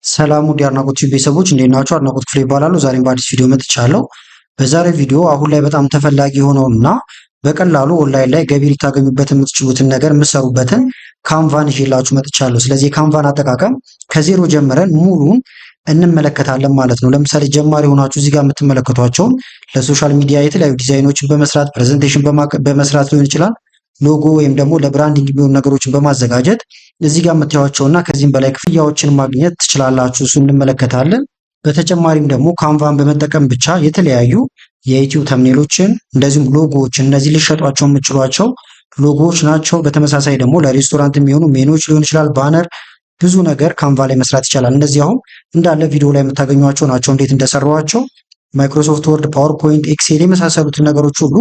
ሰላም ውድ የአድናቆት ቤተሰቦች እንዴት ናችሁ? አድናቆት ክፍሌ ይባላሉ። ዛሬም በአዲስ ቪዲዮ መጥቻለሁ። በዛሬው ቪዲዮ አሁን ላይ በጣም ተፈላጊ የሆነውና በቀላሉ ኦንላይን ላይ ገቢ ልታገኙበት የምትችሉትን ነገር የምትሰሩበትን ካንቫን ይዤላችሁ መጥቻለሁ። ስለዚህ የካንቫን አጠቃቀም ከዜሮ ጀምረን ሙሉን እንመለከታለን ማለት ነው። ለምሳሌ ጀማሪ ሆናችሁ እዚህ ጋር የምትመለከቷቸውን ለሶሻል ሚዲያ የተለያዩ ዲዛይኖችን በመስራት ፕሬዘንቴሽን በመስራት ሊሆን ይችላል፣ ሎጎ ወይም ደግሞ ለብራንዲንግ የሚሆኑ ነገሮችን በማዘጋጀት እዚህ ጋር የምታዩቸውና ከዚህም በላይ ክፍያዎችን ማግኘት ትችላላችሁ። እሱ እንመለከታለን። በተጨማሪም ደግሞ ካንቫን በመጠቀም ብቻ የተለያዩ የዩቲዩብ ተምኔሎችን እንደዚሁም ሎጎዎችን እነዚህ ሊሸጧቸው የምችሏቸው ሎጎዎች ናቸው። በተመሳሳይ ደግሞ ለሬስቶራንት የሚሆኑ ሜኖች ሊሆን ይችላል፣ ባነር፣ ብዙ ነገር ካንቫ ላይ መስራት ይቻላል። እነዚህ አሁን እንዳለ ቪዲዮ ላይ የምታገኟቸው ናቸው። እንዴት እንደሰራኋቸው ማይክሮሶፍት ወርድ፣ ፓወርፖይንት፣ ኤክሴል የመሳሰሉትን ነገሮች ሁሉ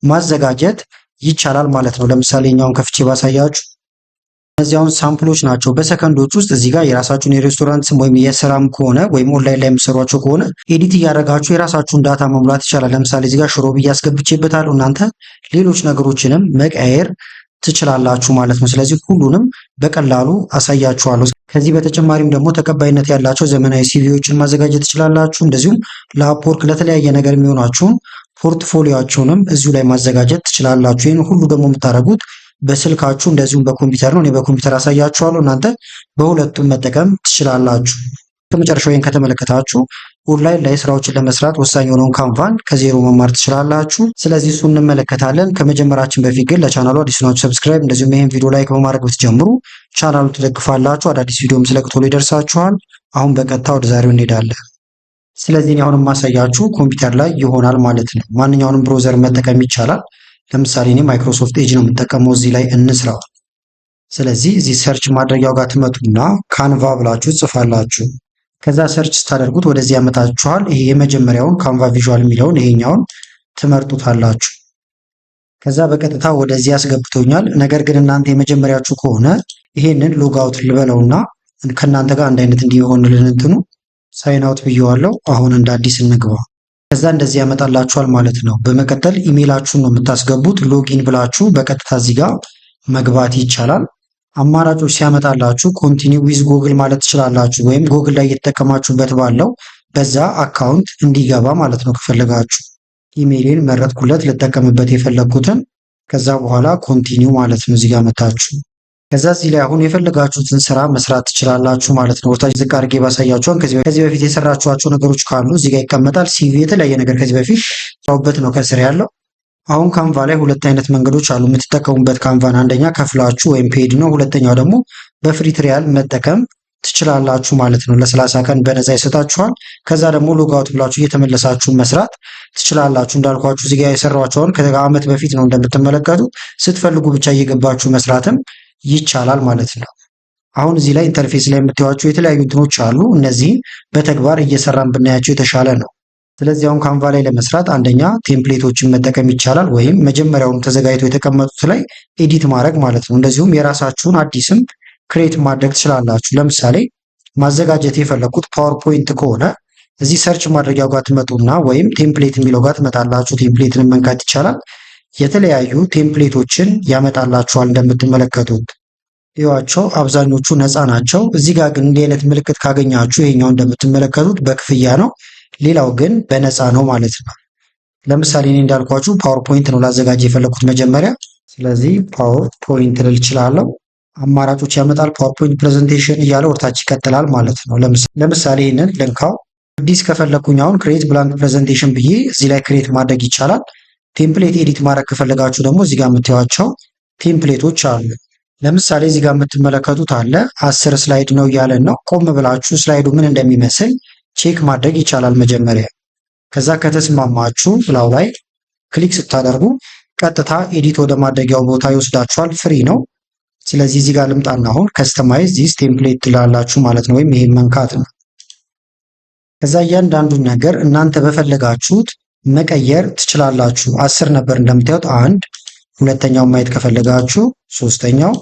ማዘጋጀት ይቻላል ማለት ነው። ለምሳሌ እኛውን ከፍቼ ባሳያችሁ እነዚያውን ሳምፕሎች ናቸው። በሰከንዶች ውስጥ እዚህ ጋር የራሳችሁን የሬስቶራንት ስም ወይም የስራም ከሆነ ወይም ኦንላይን ላይ የምትሰሯቸው ከሆነ ኤዲት እያደረጋችሁ የራሳችሁን ዳታ መሙላት ይቻላል። ለምሳሌ እዚህ ጋር ሽሮ ብዬ አስገብቼበታለሁ። እናንተ ሌሎች ነገሮችንም መቀየር ትችላላችሁ ማለት ነው። ስለዚህ ሁሉንም በቀላሉ አሳያችኋለሁ። ከዚህ በተጨማሪም ደግሞ ተቀባይነት ያላቸው ዘመናዊ ሲቪዎችን ማዘጋጀት ትችላላችሁ። እንደዚሁም ለአፕወርክ ለተለያየ ነገር የሚሆናችሁን ፖርትፎሊዮአችሁንም እዚሁ ላይ ማዘጋጀት ትችላላችሁ። ይህን ሁሉ ደግሞ የምታደርጉት በስልካችሁ እንደዚሁም በኮምፒውተር ነው። እኔ በኮምፒውተር አሳያችኋለሁ፣ እናንተ በሁለቱም መጠቀም ትችላላችሁ። ከመጨረሻው ይህን ከተመለከታችሁ ኦንላይን ላይ ስራዎችን ለመስራት ወሳኝ የሆነውን ካንቫን ከዜሮ መማር ትችላላችሁ። ስለዚህ እሱ እንመለከታለን። ከመጀመራችን በፊት ግን ለቻናሉ አዲስ ናችሁ ሰብስክራይብ፣ እንደዚሁም ይህን ቪዲዮ ላይክ በማድረግ ብትጀምሩ ቻናሉ ትደግፋላችሁ። አዳዲስ ቪዲዮም ስለቅ ቶሎ ይደርሳችኋል። አሁን በቀጥታ ወደ ዛሬው እንሄዳለን። ስለዚህ እኔ አሁን የማሳያችሁ ኮምፒውተር ላይ ይሆናል ማለት ነው። ማንኛውንም ብሮዘር መጠቀም ይቻላል። ለምሳሌ እኔ ማይክሮሶፍት ኤጅ ነው የምጠቀመው። እዚህ ላይ እንስራው። ስለዚህ እዚህ ሰርች ማድረጊያው ጋር ትመጡና ካንቫ ብላችሁ ጽፋላችሁ። ከዛ ሰርች ስታደርጉት ወደዚህ ያመጣችኋል። ይሄ የመጀመሪያውን ካንቫ ቪዥዋል የሚለውን ይሄኛውን ትመርጡታላችሁ። ከዛ በቀጥታ ወደዚህ ያስገብቶኛል። ነገር ግን እናንተ የመጀመሪያችሁ ከሆነ ይሄንን ሎግ አውት ልበለውና ከእናንተ ጋር አንድ አይነት እንዲሆንልን እንትኑ ሳይን አውት ብየዋለሁ። አሁን እንደ አዲስ እንግባ። ከዛ እንደዚህ ያመጣላችኋል ማለት ነው። በመቀጠል ኢሜይላችሁን ነው የምታስገቡት። ሎጊን ብላችሁ በቀጥታ እዚህ ጋር መግባት ይቻላል። አማራጮች ሲያመጣላችሁ ኮንቲኒው ዊዝ ጉግል ማለት ትችላላችሁ፣ ወይም ጉግል ላይ እየተጠቀማችሁበት ባለው በዛ አካውንት እንዲገባ ማለት ነው ከፈለጋችሁ። ኢሜይሌን መረጥኩለት ልጠቀምበት የፈለግኩትን። ከዛ በኋላ ኮንቲኒው ማለት ነው እዚህ ጋር መታችሁ። ከዛ እዚህ ላይ አሁን የፈለጋችሁትን ስራ መስራት ትችላላችሁ ማለት ነው። ወታች ዝቅ አድርጌ ባሳያችኋን ከዚህ በፊት የሰራችኋቸው ነገሮች ካሉ እዚህ ጋር ይቀመጣል። ሲቪ፣ የተለያየ ነገር ከዚህ በፊት ሰራውበት ነው ከስር ያለው። አሁን ካንቫ ላይ ሁለት አይነት መንገዶች አሉ የምትጠቀሙበት ካንቫን። አንደኛ ከፍላችሁ ወይም ፔድ ነው። ሁለተኛው ደግሞ በፍሪ ትሪያል መጠቀም ትችላላችሁ ማለት ነው። ለ30 ቀን በነፃ ይሰጣችኋል። ከዛ ደግሞ ሎጋውት ብላችሁ እየተመለሳችሁ መስራት ትችላላችሁ። እንዳልኳችሁ እዚህ ጋር የሰራችኋቸውን ከዓመት በፊት ነው እንደምትመለከቱ። ስትፈልጉ ብቻ እየገባችሁ መስራትም ይቻላል ማለት ነው። አሁን እዚህ ላይ ኢንተርፌስ ላይ የምታዩዋቸው የተለያዩ እንትኖች አሉ። እነዚህን በተግባር እየሰራን ብናያቸው የተሻለ ነው። ስለዚህ አሁን ካንቫ ላይ ለመስራት አንደኛ ቴምፕሌቶችን መጠቀም ይቻላል፣ ወይም መጀመሪያውን ተዘጋጅቶ የተቀመጡት ላይ ኤዲት ማድረግ ማለት ነው። እንደዚሁም የራሳችሁን አዲስም ክሬት ማድረግ ትችላላችሁ። ለምሳሌ ማዘጋጀት የፈለኩት ፓወርፖይንት ከሆነ እዚህ ሰርች ማድረጊያው ጋር ትመጡና ወይም ቴምፕሌት የሚለው ጋር ትመጣላችሁ። ቴምፕሌትን መንካት ይቻላል። የተለያዩ ቴምፕሌቶችን ያመጣላችኋል። እንደምትመለከቱት ይዋቸው አብዛኞቹ ነፃ ናቸው። እዚህ ጋር ግን እንዲህ አይነት ምልክት ካገኛችሁ ይሄኛው እንደምትመለከቱት በክፍያ ነው፣ ሌላው ግን በነፃ ነው ማለት ነው። ለምሳሌ እኔ እንዳልኳችሁ ፓወርፖይንት ነው ላዘጋጅ የፈለኩት መጀመሪያ። ስለዚህ ፓወርፖይንት ልል እችላለሁ። አማራጮች ያመጣል። ፓወርፖይንት ፕሬዘንቴሽን እያለ ወርታች ይቀጥላል ማለት ነው። ለምሳሌ ይህንን ልንካው። አዲስ ከፈለኩኝ አሁን ክሬት ብላንክ ፕሬዘንቴሽን ብዬ እዚህ ላይ ክሬት ማድረግ ይቻላል። ቴምፕሌት ኤዲት ማድረግ ከፈለጋችሁ ደግሞ እዚህ ጋር የምታዩቸው ቴምፕሌቶች አሉ። ለምሳሌ እዚህ ጋር የምትመለከቱት አለ 10 ስላይድ ነው እያለን ነው። ቆም ብላችሁ ስላይዱ ምን እንደሚመስል ቼክ ማድረግ ይቻላል መጀመሪያ። ከዛ ከተስማማችሁ ብላው ላይ ክሊክ ስታደርጉ ቀጥታ ኤዲት ወደ ማድረጊያው ቦታ ይወስዳችኋል። ፍሪ ነው። ስለዚህ እዚህ ጋር ልምጣና አሁን ከስተማይዝ ዚስ ቴምፕሌት ትላላችሁ ማለት ነው፣ ወይም ይሄን መንካት ነው። ከዛ እያንዳንዱን ነገር እናንተ በፈለጋችሁት መቀየር ትችላላችሁ። 10 ነበር እንደምታዩት፣ አንድ ሁለተኛውን ማየት ከፈለጋችሁ ሶስተኛው፣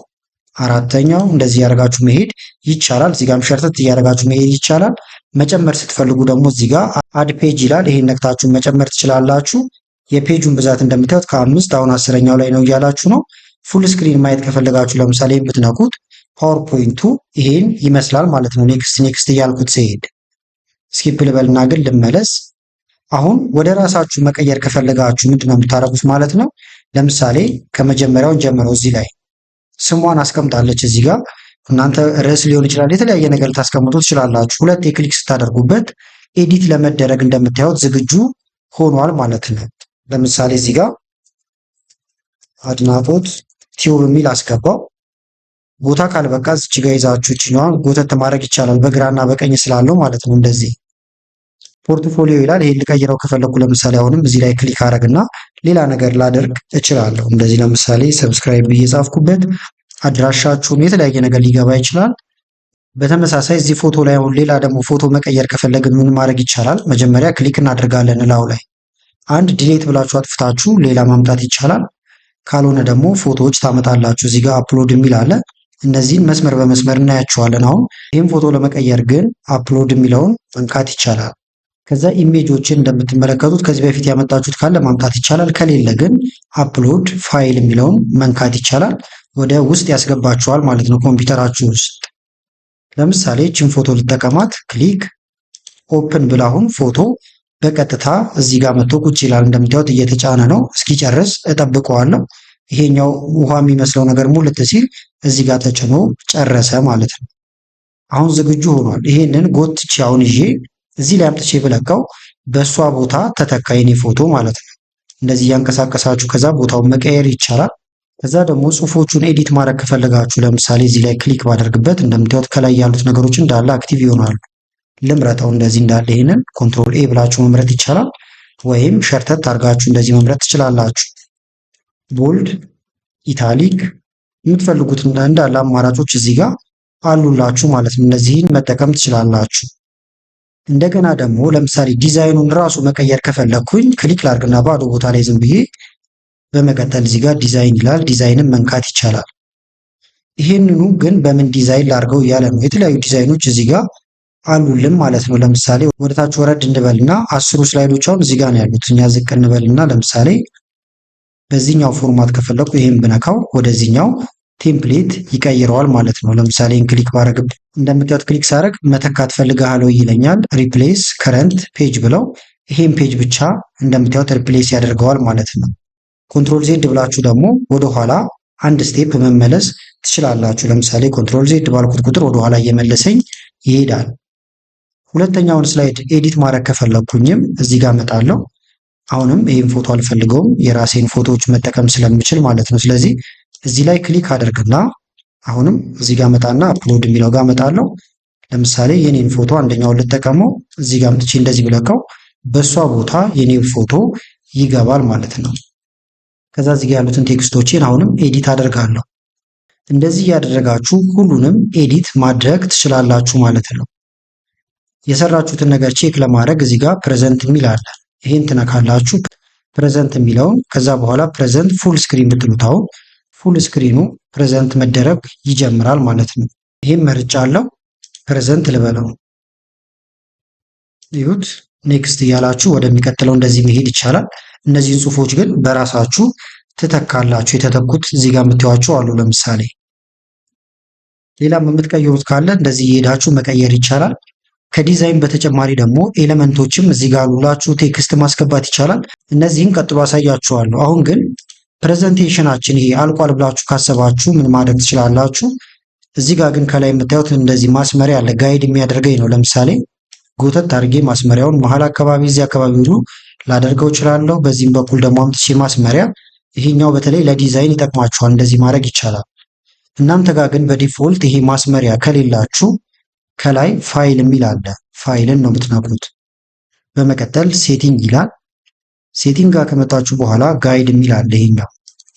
አራተኛው እንደዚህ ያደርጋችሁ መሄድ ይቻላል። እዚህ ጋርም ሸርተት እያደረጋችሁ መሄድ ይቻላል። መጨመር ስትፈልጉ ደግሞ እዚህ ጋር አድ ፔጅ ይላል። ይሄን ነክታችሁ መጨመር ትችላላችሁ። የፔጁን ብዛት እንደምታዩት ከ5 አሁን 10ኛው ላይ ነው እያላችሁ ነው። ፉል ስክሪን ማየት ከፈለጋችሁ ለምሳሌ ብትነኩት ፓወርፖይንቱ ይሄን ይመስላል ማለት ነው። ኔክስት እያልኩት ሲሄድ ስኪፕ ልበልና ግን ልመለስ። አሁን ወደ ራሳችሁ መቀየር ከፈለጋችሁ ምንድነው የምታደርጉት ማለት ነው። ለምሳሌ ከመጀመሪያውን ጀምረው እዚህ ላይ ስሟን አስቀምጣለች እዚህ ጋር እናንተ ርዕስ ሊሆን ይችላል የተለያየ ነገር ልታስቀምጡ ትችላላችሁ። ሁለት ክሊክ ስታደርጉበት ኤዲት ለመደረግ እንደምታዩት ዝግጁ ሆኗል ማለት ነው። ለምሳሌ እዚህ ጋር አድናቆት ቲዩብ የሚል አስገባው። ቦታ ካልበቃ እዚህ ጋር ይዛችሁ እችኛዋን ጎተት ማድረግ ይቻላል በግራና በቀኝ ስላለው ማለት ነው። እንደዚህ ፖርትፎሊዮ ይላል። ይሄን ልቀይረው ከፈለኩ ለምሳሌ አሁንም እዚህ ላይ ክሊክ አደረግና ሌላ ነገር ላደርግ እችላለሁ። እንደዚህ ለምሳሌ ሰብስክራይብ ብዬ ጻፍኩበት። አድራሻችሁን የተለያየ ነገር ሊገባ ይችላል። በተመሳሳይ እዚህ ፎቶ ላይ አሁን ሌላ ደግሞ ፎቶ መቀየር ከፈለግን ምን ማድረግ ይቻላል? መጀመሪያ ክሊክ እናደርጋለን እላው ላይ አንድ ዲሌት ብላችሁ አጥፍታችሁ ሌላ ማምጣት ይቻላል። ካልሆነ ደግሞ ፎቶዎች ታመጣላችሁ። እዚህ ጋር አፕሎድ የሚል አለ። እነዚህን መስመር በመስመር እናያቸዋለን። አሁን ይህን ፎቶ ለመቀየር ግን አፕሎድ የሚለውን መንካት ይቻላል። ከዛ ኢሜጆችን እንደምትመለከቱት ከዚህ በፊት ያመጣችሁት ካለ ማምጣት ይቻላል። ከሌለ ግን አፕሎድ ፋይል የሚለውን መንካት ይቻላል። ወደ ውስጥ ያስገባችኋል ማለት ነው ኮምፒውተራችሁ ውስጥ። ለምሳሌ እችን ፎቶ ልጠቀማት። ክሊክ ኦፕን ብላ አሁን ፎቶ በቀጥታ እዚህ ጋር መጥቶ ቁጭ ይላል። እንደምታዩት እየተጫነ ነው። እስኪጨርስ እጠብቀዋለሁ። ይሄኛው ውሃ የሚመስለው ነገር ሙልት ሲል እዚህ ጋር ተጭኖ ጨረሰ ማለት ነው። አሁን ዝግጁ ሆኗል። ይሄንን ጎትቼ አሁን ይዤ እዚህ ላይ አምጥቼ ብለቀው በእሷ ቦታ ተተካ የኔ ፎቶ ማለት ነው። እንደዚህ እያንቀሳቀሳችሁ ከዛ ቦታውን መቀየር ይቻላል። ከዛ ደግሞ ጽሁፎቹን ኤዲት ማድረግ ከፈለጋችሁ ለምሳሌ እዚህ ላይ ክሊክ ባደርግበት እንደምታዩት ከላይ ያሉት ነገሮች እንዳለ አክቲቭ ይሆናሉ። ልምረጠው እንደዚህ እንዳለ ይሄንን ኮንትሮል ኤ ብላችሁ መምረጥ ይቻላል። ወይም ሸርተት አድርጋችሁ እንደዚህ መምረጥ ትችላላችሁ። ቦልድ፣ ኢታሊክ የምትፈልጉት እንዳለ አማራጮች እዚህ ጋር አሉላችሁ ማለት ነው። እነዚህን መጠቀም ትችላላችሁ። እንደገና ደግሞ ለምሳሌ ዲዛይኑን ራሱ መቀየር ከፈለኩኝ ክሊክ ላድርግና ባዶ ቦታ ላይ ዝም ብዬ በመቀጠል እዚህ ጋር ዲዛይን ይላል። ዲዛይንን መንካት ይቻላል። ይሄንኑ ግን በምን ዲዛይን ላድርገው እያለ ነው። የተለያዩ ዲዛይኖች እዚህ ጋር አሉልን ማለት ነው። ለምሳሌ ወደታች ወረድ እንበልና 10 ስላይዶች አሁን እዚህ ጋር ነው ያሉት። እኛ ዝቅ እንበልና ለምሳሌ በዚህኛው ፎርማት ከፈለኩ ይሄን ብነካው ወደዚህኛው ቴምፕሌት ይቀይረዋል ማለት ነው። ለምሳሌ ክሊክ ባረግ እንደምታዩት ክሊክ ሳረግ መተካት ፈልጋለሁ ይለኛል። ሪፕሌስ ከረንት ፔጅ ብለው ይሄን ፔጅ ብቻ እንደምታዩት ሪፕሌስ ያደርገዋል ማለት ነው። ኮንትሮል ዜድ ብላችሁ ደግሞ ወደኋላ አንድ ስቴፕ መመለስ ትችላላችሁ። ለምሳሌ ኮንትሮል ዜድ ባልኩት ቁጥር ወደኋላ እየመለሰኝ ይሄዳል። ሁለተኛውን ስላይድ ኤዲት ማድረግ ከፈለኩኝም እዚህ ጋር መጣለሁ። አሁንም ይሄን ፎቶ አልፈልገውም የራሴን ፎቶዎች መጠቀም ስለምችል ማለት ነው። ስለዚህ እዚህ ላይ ክሊክ አደርግና አሁንም እዚህ ጋር መጣና አፕሎድ የሚለው ጋር መጣለሁ። ለምሳሌ የኔን ፎቶ አንደኛውን ልጠቀመው። እዚህ ጋር መጥቼ እንደዚህ ብለካው በሷ ቦታ የኔን ፎቶ ይገባል ማለት ነው። ከዛ እዚህ ጋር ያሉትን ቴክስቶችን አሁንም ኤዲት አደርጋለሁ። እንደዚህ ያደረጋችሁ ሁሉንም ኤዲት ማድረግ ትችላላችሁ ማለት ነው። የሰራችሁትን ነገር ቼክ ለማድረግ እዚህ ጋር ፕሬዘንት የሚል አለ። ይሄን ትነካላችሁ ፕሬዘንት የሚለውን። ከዛ በኋላ ፕሬዘንት ፉል ስክሪን ብትሉት አሁን ፉል ስክሪኑ ፕሬዘንት መደረግ ይጀምራል ማለት ነው። ይሄን መርጫለሁ። ፕሬዘንት ልበለው። ይሁት ኔክስት እያላችሁ ወደሚቀጥለው እንደዚህ መሄድ ይቻላል። እነዚህን ጽሁፎች ግን በራሳችሁ ትተካላችሁ። የተተኩት እዚህ ጋር የምታዩዋቸው አሉ። ለምሳሌ ሌላም የምትቀይሩት ካለ እንደዚህ እየሄዳችሁ መቀየር ይቻላል። ከዲዛይን በተጨማሪ ደግሞ ኤሌመንቶችም እዚህ ጋር አሉላችሁ። ቴክስት ማስገባት ይቻላል። እነዚህን ቀጥሎ አሳያችኋለሁ። አሁን ግን ፕሬዘንቴሽናችን ይሄ አልቋል ብላችሁ ካሰባችሁ ምን ማድረግ ትችላላችሁ? እዚህ ጋር ግን ከላይ የምታዩት እንደዚህ ማስመሪያ አለ። ጋይድ የሚያደርገኝ ነው። ለምሳሌ ጎተት አድርጌ ማስመሪያውን መሀል አካባቢ እዚህ አካባቢ ሁሉ ላደርገው እችላለሁ። በዚህም በኩል ደግሞ አምጥቼ ማስመሪያ፣ ይሄኛው በተለይ ለዲዛይን ይጠቅማችኋል። እንደዚህ ማድረግ ይቻላል። እናንተ ጋር ግን በዲፎልት ይሄ ማስመሪያ ከሌላችሁ ከላይ ፋይል የሚል አለ። ፋይልን ነው የምትነኩት። በመቀጠል ሴቲንግ ይላል። ሴቲንግ ጋር ከመጣችሁ በኋላ ጋይድ የሚል አለ።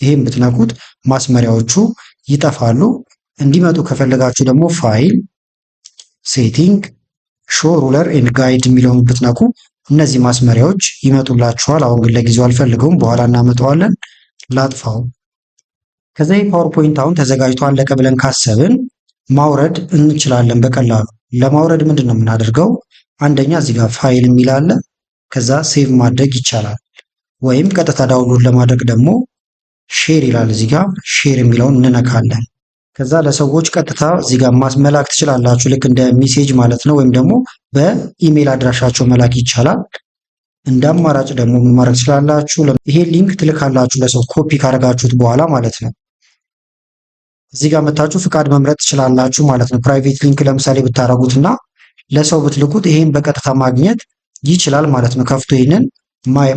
ይሄን ብትነኩት ማስመሪያዎቹ ይጠፋሉ። እንዲመጡ ከፈለጋችሁ ደግሞ ፋይል፣ ሴቲንግ፣ ሾ ሩለር ኤንድ ጋይድ የሚለውን ብትነኩ እነዚህ ማስመሪያዎች ይመጡላችኋል። አሁን ግን ለጊዜው አልፈልገውም፣ በኋላ እናመጣዋለን። ላጥፋው። ከዛ ፓወርፖይንት አሁን ተዘጋጅቶ አለቀ ብለን ካሰብን ማውረድ እንችላለን በቀላሉ። ለማውረድ ምንድን ነው የምናደርገው? አንደኛ እዚህ ጋር ፋይል የሚል አለ። ከዛ ሴቭ ማድረግ ይቻላል። ወይም ቀጥታ ዳውንሎድ ለማድረግ ደግሞ ሼር ይላል። እዚህ ጋር ሼር የሚለውን እንነካለን። ከዛ ለሰዎች ቀጥታ እዚህ ጋር መላክ ትችላላችሁ። ልክ እንደ ሜሴጅ ማለት ነው። ወይም ደግሞ በኢሜል አድራሻቸው መላክ ይቻላል። እንደ አማራጭ ደግሞ ምን ማድረግ ትችላላችሁ? ይሄ ሊንክ ትልካላችሁ ለሰው ኮፒ ካደረጋችሁት በኋላ ማለት ነው። እዚህ ጋር መታችሁ ፍቃድ መምረጥ ትችላላችሁ ማለት ነው። ፕራይቬት ሊንክ ለምሳሌ ብታረጉትና ለሰው ብትልኩት ይሄን በቀጥታ ማግኘት ይችላል ማለት ነው። ከፍቶ ይሄንን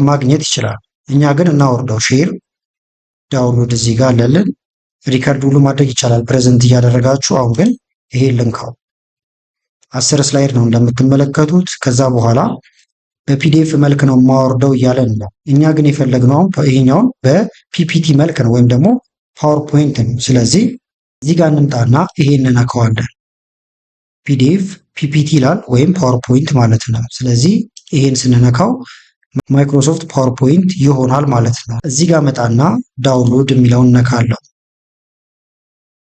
ማግኘት ይችላል። እኛ ግን እናወርደው። ሼር ዳውንሎድ እዚህ ጋር አለልን። ሪከርድ ሁሉ ማድረግ ይቻላል ፕሬዘንት እያደረጋችሁ። አሁን ግን ይሄን ልንካው 10 ስላይድ ነው እንደምትመለከቱት። ከዛ በኋላ በፒዲኤፍ መልክ ነው የማወርደው እያለን ነው። እኛ ግን የፈለግነው ይሄኛውን በፒፒቲ መልክ ነው ወይም ደግሞ ፓወርፖይንት ነው። ስለዚህ እዚህ ጋር እንምጣና ይሄን እንነካዋለን። ፒዲኤፍ ፒፒቲ ይላል ወይም ፓወርፖይንት ማለት ነው። ስለዚህ ይሄን ስንነካው ማይክሮሶፍት ፓወርፖይንት ይሆናል ማለት ነው። እዚህ ጋር መጣና ዳውንሎድ የሚለውን እነካለሁ።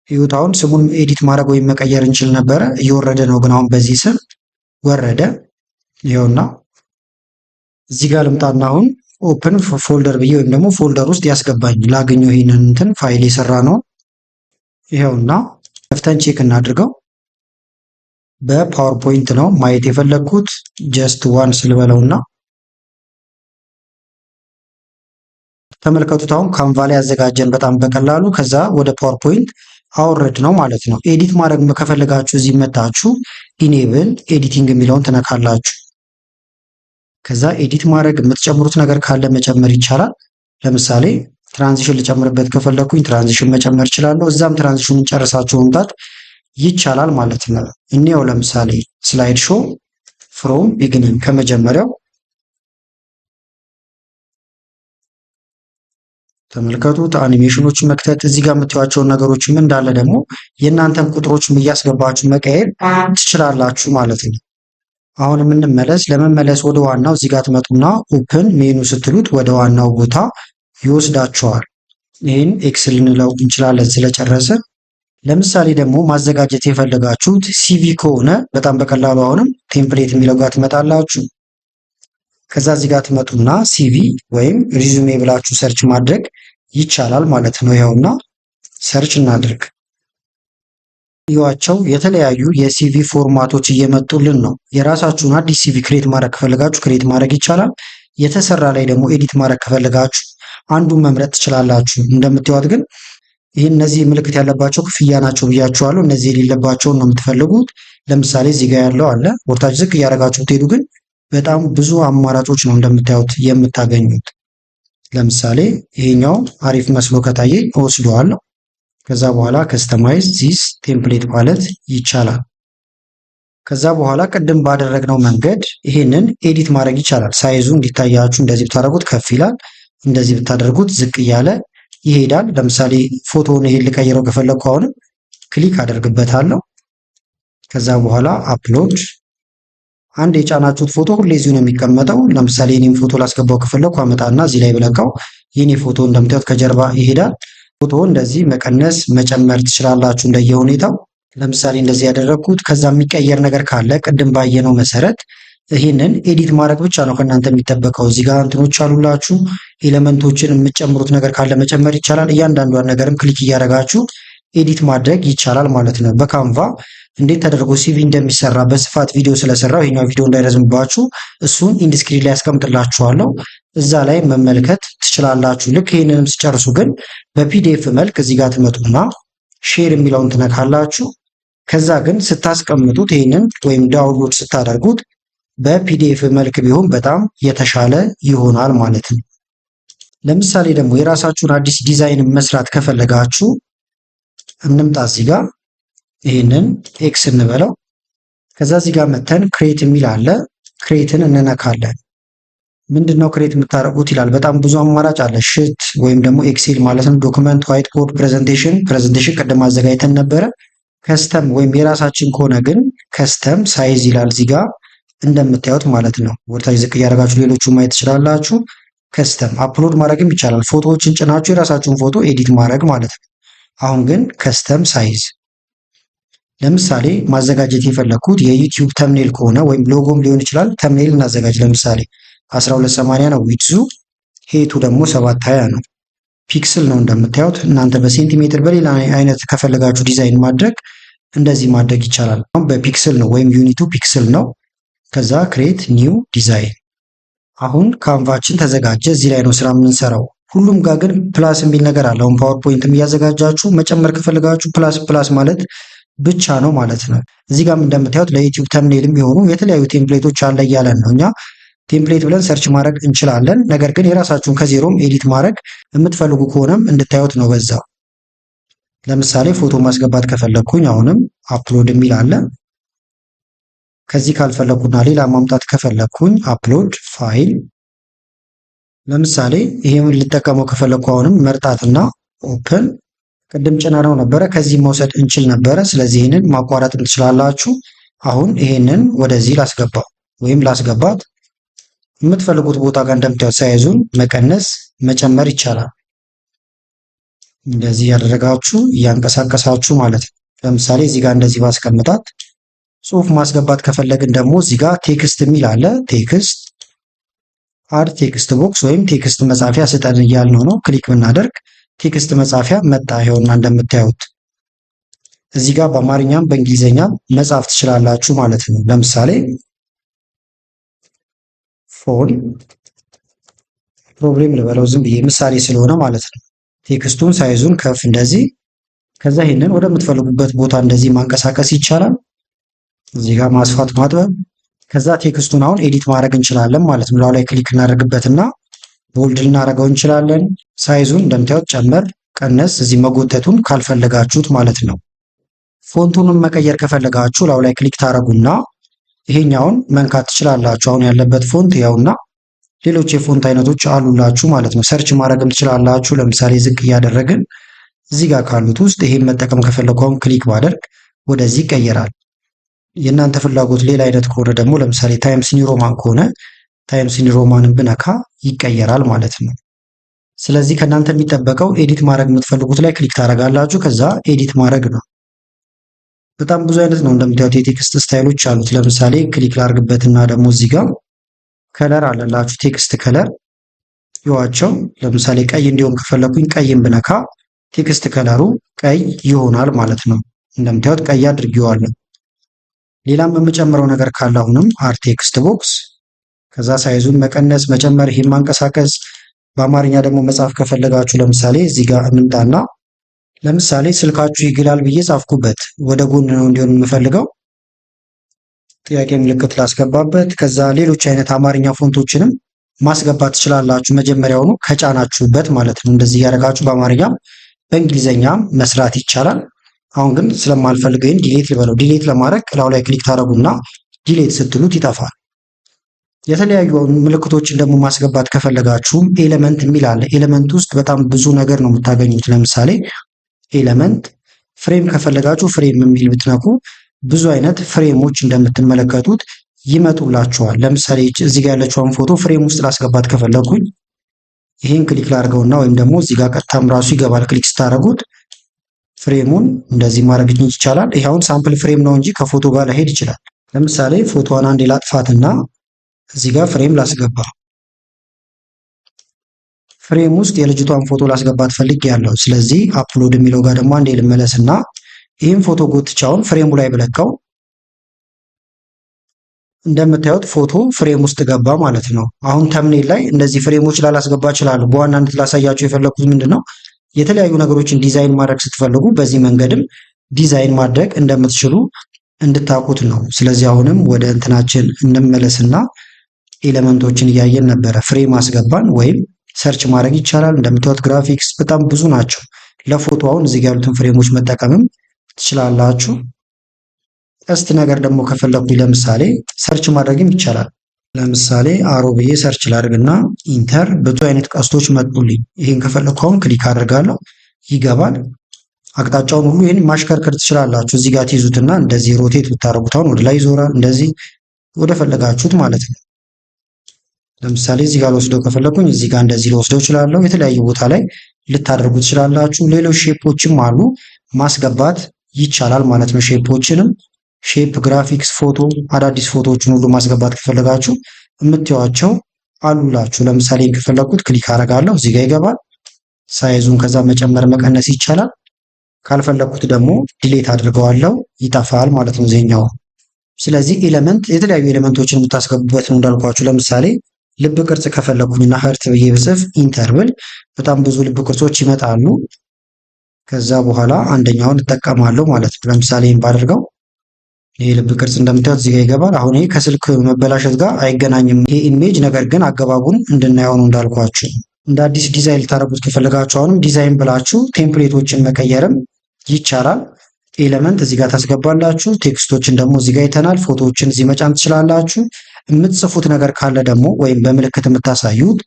ይሁታውን ስሙን ኤዲት ማድረግ ወይም መቀየር እንችል ነበረ። እየወረደ ነው ግን አሁን በዚህ ስም ወረደ። ይኸውና እዚህ ጋር ልምጣና አሁን ኦፕን ፎልደር ብዬ ወይም ደግሞ ፎልደር ውስጥ ያስገባኝ ላገኘው ይሄንን እንትን ፋይል የሰራ ነው። ይኸውና ከፍተን ቼክ እናድርገው። በፓወርፖይንት ነው ማየት የፈለግኩት። ጀስት ዋንስ ልበለውና ተመልከቱት። አሁን ካንቫ ላይ ያዘጋጀን በጣም በቀላሉ። ከዛ ወደ ፓወርፖይንት አወረድ ነው ማለት ነው። ኤዲት ማድረግ ከፈለጋችሁ እዚህ መታችሁ ኢኔብል ኤዲቲንግ የሚለውን ትነካላችሁ። ከዛ ኤዲት ማድረግ የምትጨምሩት ነገር ካለ መጨመር ይቻላል። ለምሳሌ ትራንዚሽን ልጨምርበት ከፈለኩኝ ትራንዚሽን መጨመር እችላለሁ። እዛም ትራንዚሽኑን ጨርሳችሁ መምጣት ይቻላል ማለት ነው። እኔው ለምሳሌ ስላይድ ሾው ፍሮም ቢግኒንግ ከመጀመሪያው ተመልከቱት። አኒሜሽኖች መክተት እዚህ ጋር የምታዩዋቸውን ነገሮች ምን እንዳለ ደግሞ የእናንተን ቁጥሮች እያስገባችሁ መቀየር ትችላላችሁ ማለት ነው። አሁን የምንመለስ ለመመለስ ወደ ዋናው እዚህ ጋር ትመጡና ኦፕን ሜኑ ስትሉት ወደ ዋናው ቦታ ይወስዳቸዋል። ይህን ኤክስ ልንለው እንችላለን ስለጨረሰ። ለምሳሌ ደግሞ ማዘጋጀት የፈለጋችሁት ሲቪ ከሆነ በጣም በቀላሉ አሁንም ቴምፕሌት የሚለው ጋር ትመጣላችሁ። ከዛ እዚህ ጋር ትመጡና ሲቪ ወይም ሪዙሜ ብላችሁ ሰርች ማድረግ ይቻላል ማለት ነው። ይኸውና ሰርች እናድርግ። ይዋቸው የተለያዩ የሲቪ ፎርማቶች እየመጡልን ነው። የራሳችሁን አዲስ ሲቪ ክሬት ማድረግ ከፈለጋችሁ ክሬት ማድረግ ይቻላል። የተሰራ ላይ ደግሞ ኤዲት ማድረግ ከፈለጋችሁ አንዱን መምረጥ ትችላላችሁ። እንደምታዩት ግን ይህን እነዚህ ምልክት ያለባቸው ክፍያ ናቸው ብያችኋለሁ። እነዚህ የሌለባቸውን ነው የምትፈልጉት። ለምሳሌ እዚህ ጋር ያለው አለ። ወርታች ዝቅ እያደረጋችሁ ብትሄዱ ግን በጣም ብዙ አማራጮች ነው እንደምታዩት የምታገኙት። ለምሳሌ ይሄኛው አሪፍ መስሎ ከታየኝ እወስደዋለሁ። ከዛ በኋላ ከስተማይዝ ዚስ ቴምፕሌት ማለት ይቻላል። ከዛ በኋላ ቅድም ባደረግነው መንገድ ይሄንን ኤዲት ማድረግ ይቻላል። ሳይዙ እንዲታያችሁ እንደዚህ ብታደርጉት ከፍ ይላል፣ እንደዚህ ብታደርጉት ዝቅ እያለ ይሄዳል። ለምሳሌ ፎቶውን ይሄን ልቀይረው ከፈለኩ አሁንም ክሊክ አደርግበታለሁ። ከዛ በኋላ አፕሎድ። አንድ የጫናችሁት ፎቶ ሁሌ እዚሁ ነው የሚቀመጠው። ለምሳሌ የኔን ፎቶ ላስገባው ከፈለኩ አመጣና እዚህ ላይ ብለካው የኔ ፎቶ እንደምታዩት ከጀርባ ይሄዳል። ፎቶ እንደዚህ መቀነስ መጨመር ትችላላችሁ እንደየሁኔታው። ለምሳሌ እንደዚህ ያደረግኩት። ከዛ የሚቀየር ነገር ካለ ቅድም ባየነው መሰረት ይህንን ኤዲት ማድረግ ብቻ ነው ከእናንተ የሚጠበቀው። እዚህ ጋር እንትኖች አሉላችሁ። ኤሌመንቶችን የምትጨምሩት ነገር ካለ መጨመር ይቻላል። እያንዳንዷን ነገርም ክሊክ እያደረጋችሁ ኤዲት ማድረግ ይቻላል ማለት ነው። በካንቫ እንዴት ተደርጎ ሲቪ እንደሚሰራ በስፋት ቪዲዮ ስለሰራው ይሄኛው ቪዲዮ እንዳይረዝምባችሁ እሱን ኢንዲስክሪን ላይ ያስቀምጥላችኋለሁ። እዛ ላይ መመልከት ትችላላችሁ። ልክ ይህንንም ስጨርሱ ግን በፒዲኤፍ መልክ እዚህ ጋር ትመጡና ሼር የሚለውን ትነካላችሁ። ከዛ ግን ስታስቀምጡት ይህንን ወይም ዳውንሎድ ስታደርጉት በፒዲኤፍ መልክ ቢሆን በጣም የተሻለ ይሆናል ማለት ነው። ለምሳሌ ደግሞ የራሳችሁን አዲስ ዲዛይን መስራት ከፈለጋችሁ እንምጣ። እዚህ ጋር ይህንን ኤክስ እንበለው። ከዛ እዚህ ጋር መተን ክሬት የሚል አለ። ክሬትን እንነካለን። ምንድነው ክሬት የምታደርጉት ይላል። በጣም ብዙ አማራጭ አለ። ሽት ወይም ደግሞ ኤክሴል ማለት ነው። ዶክመንት፣ ዋይት ቦርድ፣ ፕሬዘንቴሽን ቅድም አዘጋጅተን ነበረ። ከስተም ወይም የራሳችን ከሆነ ግን ከስተም ሳይዝ ይላል እዚህ ጋር እንደምታዩት ማለት ነው። ወደታች ዝቅ እያደረጋችሁ ሌሎቹ ማየት ትችላላችሁ። ከስተም አፕሎድ ማድረግም ይቻላል። ፎቶዎችን ጭናችሁ የራሳችሁን ፎቶ ኤዲት ማድረግ ማለት ነው። አሁን ግን ከስተም ሳይዝ ለምሳሌ ማዘጋጀት የፈለኩት የዩቲዩብ ተምኔል ከሆነ ወይም ሎጎም ሊሆን ይችላል። ተምኔል እናዘጋጅ። ለምሳሌ 1280 ነው ዊድዙ፣ ሄቱ ደግሞ 720 ነው። ፒክስል ነው እንደምታዩት። እናንተ በሴንቲሜትር በሌላ አይነት ከፈለጋችሁ ዲዛይን ማድረግ እንደዚህ ማድረግ ይቻላል። አሁን በፒክስል ነው ወይም ዩኒቱ ፒክስል ነው። ከዛ ክሬት ኒው ዲዛይን። አሁን ካንቫችን ተዘጋጀ። እዚህ ላይ ነው ስራ የምንሰራው። ሁሉም ጋር ግን ፕላስ የሚል ነገር አለ። አሁን ፓወርፖይንትም እያዘጋጃችሁ መጨመር ከፈለጋችሁ ፕላስ ማለት ብቻ ነው ማለት ነው። እዚህ ጋርም እንደምታዩት ለዩቲዩብ ተምኔል የሚሆኑ የተለያዩ ቴምፕሌቶች አለ እያለን ነው። እኛ ቴምፕሌት ብለን ሰርች ማድረግ እንችላለን። ነገር ግን የራሳችሁን ከዜሮም ኤዲት ማድረግ የምትፈልጉ ከሆነም እንድታዩት ነው በዛው። ለምሳሌ ፎቶ ማስገባት ከፈለግኩኝ አሁንም አፕሎድ የሚል አለ። ከዚህ ካልፈለግኩና ሌላ ማምጣት ከፈለግኩኝ አፕሎድ ፋይል። ለምሳሌ ይሄን ልጠቀመው ከፈለግኩ አሁንም መርጣትና ኦፕን። ቅድም ጭነነው ነበረ፣ ከዚህ መውሰድ እንችል ነበረ። ስለዚህ ይሄንን ማቋረጥ ትችላላችሁ። አሁን ይሄንን ወደዚህ ላስገባው ወይም ላስገባት የምትፈልጉት ቦታ ጋር እንደምታዩት ሳይዙን መቀነስ መጨመር ይቻላል። እንደዚህ ያደረጋችሁ እያንቀሳቀሳችሁ ማለት ነው። ለምሳሌ እዚህ ጋር እንደዚህ ባስቀምጣት፣ ጽሁፍ ማስገባት ከፈለግን ደግሞ እዚህ ጋር ቴክስት የሚል አለ። ቴክስት አድ ቴክስት ቦክስ ወይም ቴክስት መጻፊያ ስጠን እያልነው ነው። ክሊክ ብናደርግ ቴክስት መጻፊያ መጣ። ይኸውና እንደምታዩት እዚህ ጋር በአማርኛም በእንግሊዝኛም መጻፍ ትችላላችሁ ማለት ነው። ለምሳሌ ፎን ፕሮብሌም ልበለው ዝም ብዬ ምሳሌ ስለሆነ ማለት ነው። ቴክስቱን ሳይዙን ከፍ እንደዚህ፣ ከዛ ይሄንን ወደምትፈልጉበት ቦታ እንደዚህ ማንቀሳቀስ ይቻላል። እዚህ ጋር ማስፋት ማጥበብ፣ ከዛ ቴክስቱን አሁን ኤዲት ማድረግ እንችላለን ማለት ነው። ላይ ክሊክ እናደርግበትና ቦልድ ልናደርገው እንችላለን። ሳይዙን እንደምታዩት ጨመር ቀነስ፣ እዚህ መጎተቱን ካልፈለጋችሁት ማለት ነው። ፎንቱንም መቀየር ከፈለጋችሁ ላይ ክሊክ ታደርጉና ይሄኛውን መንካት ትችላላችሁ። አሁን ያለበት ፎንት ያውና ሌሎች የፎንት አይነቶች አሉላችሁ ማለት ነው። ሰርች ማድረግም ትችላላችሁ። ለምሳሌ ዝቅ እያደረግን እዚህ ጋር ካሉት ውስጥ ይሄን መጠቀም ከፈለኩ አሁን ክሊክ ባደርግ ወደዚህ ይቀየራል። የእናንተ ፍላጎት ሌላ አይነት ከሆነ ደግሞ ለምሳሌ ታይምስ ኒው ሮማን ከሆነ ታይምስ ኒው ሮማንን ብነካ ይቀየራል ማለት ነው። ስለዚህ ከእናንተ የሚጠበቀው ኤዲት ማድረግ የምትፈልጉት ላይ ክሊክ ታደርጋላችሁ። ከዛ ኤዲት ማድረግ ነው። በጣም ብዙ አይነት ነው እንደምታዩት የቴክስት ስታይሎች አሉት። ለምሳሌ ክሊክ ላርግበትና ደግሞ እዚህ ጋር ከለር አለላችሁ። ቴክስት ከለር ይዋቸው። ለምሳሌ ቀይ እንዲሆን ከፈለኩኝ ቀይን ብነካ ቴክስት ከለሩ ቀይ ይሆናል ማለት ነው። እንደምታዩት ቀይ አድርጌዋለሁ። ሌላም የምጨምረው ነገር ካለ አሁንም አር ቴክስት ቦክስ፣ ከዛ ሳይዙን መቀነስ መጨመር፣ ይሄን ማንቀሳቀስ። በአማርኛ ደግሞ መጻፍ ከፈለጋችሁ ለምሳሌ እዚህ ጋር እንምጣና ለምሳሌ ስልካችሁ ይግላል ብዬ ጻፍኩበት፣ ወደ ጎን ነው እንዲሆን የምፈልገው። ጥያቄ ምልክት ላስገባበት። ከዛ ሌሎች አይነት አማርኛ ፎንቶችንም ማስገባት ትችላላችሁ መጀመሪያውኑ ከጫናችሁበት ማለት ነው። እንደዚህ ያደረጋችሁ በአማርኛም በእንግሊዘኛም መስራት ይቻላል። አሁን ግን ስለማልፈልገው ዲሌት ልበለው። ዲሌት ለማድረግ ላው ላይ ክሊክ ታደርጉና ዲሌት ስትሉት ይጠፋል። የተለያዩ ምልክቶችን ደግሞ ማስገባት ከፈለጋችሁም ኤሌመንት የሚል አለ። ኤሌመንት ውስጥ በጣም ብዙ ነገር ነው የምታገኙት። ለምሳሌ ኤሌመንት ፍሬም ከፈለጋችሁ ፍሬም የሚል ብትነኩ ብዙ አይነት ፍሬሞች እንደምትመለከቱት ይመጡላችኋል። ለምሳሌ እዚህ ጋር ያለችውን ፎቶ ፍሬም ውስጥ ላስገባት ከፈለኩኝ ይሄን ክሊክ ላድርገውና ወይም ደግሞ እዚህ ጋር ቀጥታም ራሱ ይገባል። ክሊክ ስታደርጉት ፍሬሙን እንደዚህ ማድረግ ይቻላል። ይሄ አሁን ሳምፕል ፍሬም ነው እንጂ ከፎቶ ጋር ላይሄድ ይችላል። ለምሳሌ ፎቶዋን አንዴ ላጥፋትና እዚህ ጋር ፍሬም ላስገባ። ፍሬም ውስጥ የልጅቷን ፎቶ ላስገባት ፈልጌያለሁ። ስለዚህ አፕሎድ የሚለው ጋር ደግሞ አንዴ ልመለስና ይህን ፎቶ ጎትቻውን ፍሬሙ ላይ ብለካው እንደምታዩት ፎቶ ፍሬም ውስጥ ገባ ማለት ነው። አሁን ተምኔል ላይ እንደዚህ ፍሬሞች ላላስገባ ይችላሉ። በዋናነት ላሳያችሁ የፈለኩት ምንድነው የተለያዩ ነገሮችን ዲዛይን ማድረግ ስትፈልጉ በዚህ መንገድም ዲዛይን ማድረግ እንደምትችሉ እንድታውቁት ነው። ስለዚህ አሁንም ወደ እንትናችን እንመለስና ኤሌመንቶችን እያየን ነበረ። ፍሬም አስገባን ወይም ሰርች ማድረግ ይቻላል። እንደምታዩት ግራፊክስ በጣም ብዙ ናቸው። ለፎቶ አሁን እዚህ ጋር ያሉትን ፍሬሞች መጠቀምም ትችላላችሁ። ቀስት ነገር ደግሞ ከፈለኩኝ ለምሳሌ ሰርች ማድረግም ይቻላል። ለምሳሌ አሮ ብዬ ሰርች ላድርግና ኢንተር፣ ብዙ አይነት ቀስቶች መጡልኝ። ይሄን ከፈለኩ አሁን ክሊክ አድርጋለሁ፣ ይገባል። አቅጣጫውን ሁሉ ይሄን ማሽከርከር ትችላላችሁ። እዚህ ጋር ትይዙትና እንደዚህ ሮቴት ብታደርጉት አሁን ወደ ላይ ይዞራል። እንደዚህ ወደ ፈለጋችሁት ማለት ነው። ለምሳሌ እዚህ ጋር ልወስደው ከፈለኩኝ እዚህ ጋር እንደዚህ ልወስደው እችላለሁ። የተለያዩ ቦታ ላይ ልታደርጉ ትችላላችሁ። ሌሎች ሼፖችም አሉ ማስገባት ይቻላል ማለት ነው። ሼፖችንም ሼፕ፣ ግራፊክስ፣ ፎቶ፣ አዳዲስ ፎቶዎችን ሁሉ ማስገባት ከፈለጋችሁ የምትዩዋቸው አሉላችሁ። ለምሳሌ ከፈለኩት ክሊክ አደርጋለሁ፣ እዚህ ጋር ይገባል። ሳይዙን ከዛ መጨመር መቀነስ ይቻላል። ካልፈለኩት ደግሞ ዲሌት አድርገዋለሁ፣ ይጠፋል ማለት ነው ዜኛው። ስለዚህ ኤሌመንት የተለያዩ ኤሌመንቶችን የምታስገቡበት ነው እንዳልኳችሁ። ለምሳሌ ልብ ቅርጽ ከፈለኩኝና ሀርት ብዬ ብጽፍ ኢንተር ብል በጣም ብዙ ልብ ቅርጾች ይመጣሉ። ከዛ በኋላ አንደኛውን እጠቀማለሁ ማለት ነው። ለምሳሌ ይህን ባደርገው ይሄ ልብ ቅርጽ እንደምታዩት እዚህ ጋር ይገባል። አሁን ይሄ ከስልክ መበላሸት ጋር አይገናኝም ይሄ ኢሜጅ፣ ነገር ግን አገባቡን እንድናየው ነው እንዳልኳችሁ። እንደ አዲስ ዲዛይን ልታደርጉት ከፈለጋችሁ አሁንም ዲዛይን ብላችሁ ቴምፕሌቶችን መቀየርም ይቻላል። ኤሌመንት እዚህ ጋር ታስገባላችሁ። ቴክስቶችን ደግሞ እዚህ ጋር አይተናል። ፎቶዎችን እዚህ መጫን ትችላላችሁ። የምትጽፉት ነገር ካለ ደግሞ ወይም በምልክት የምታሳዩት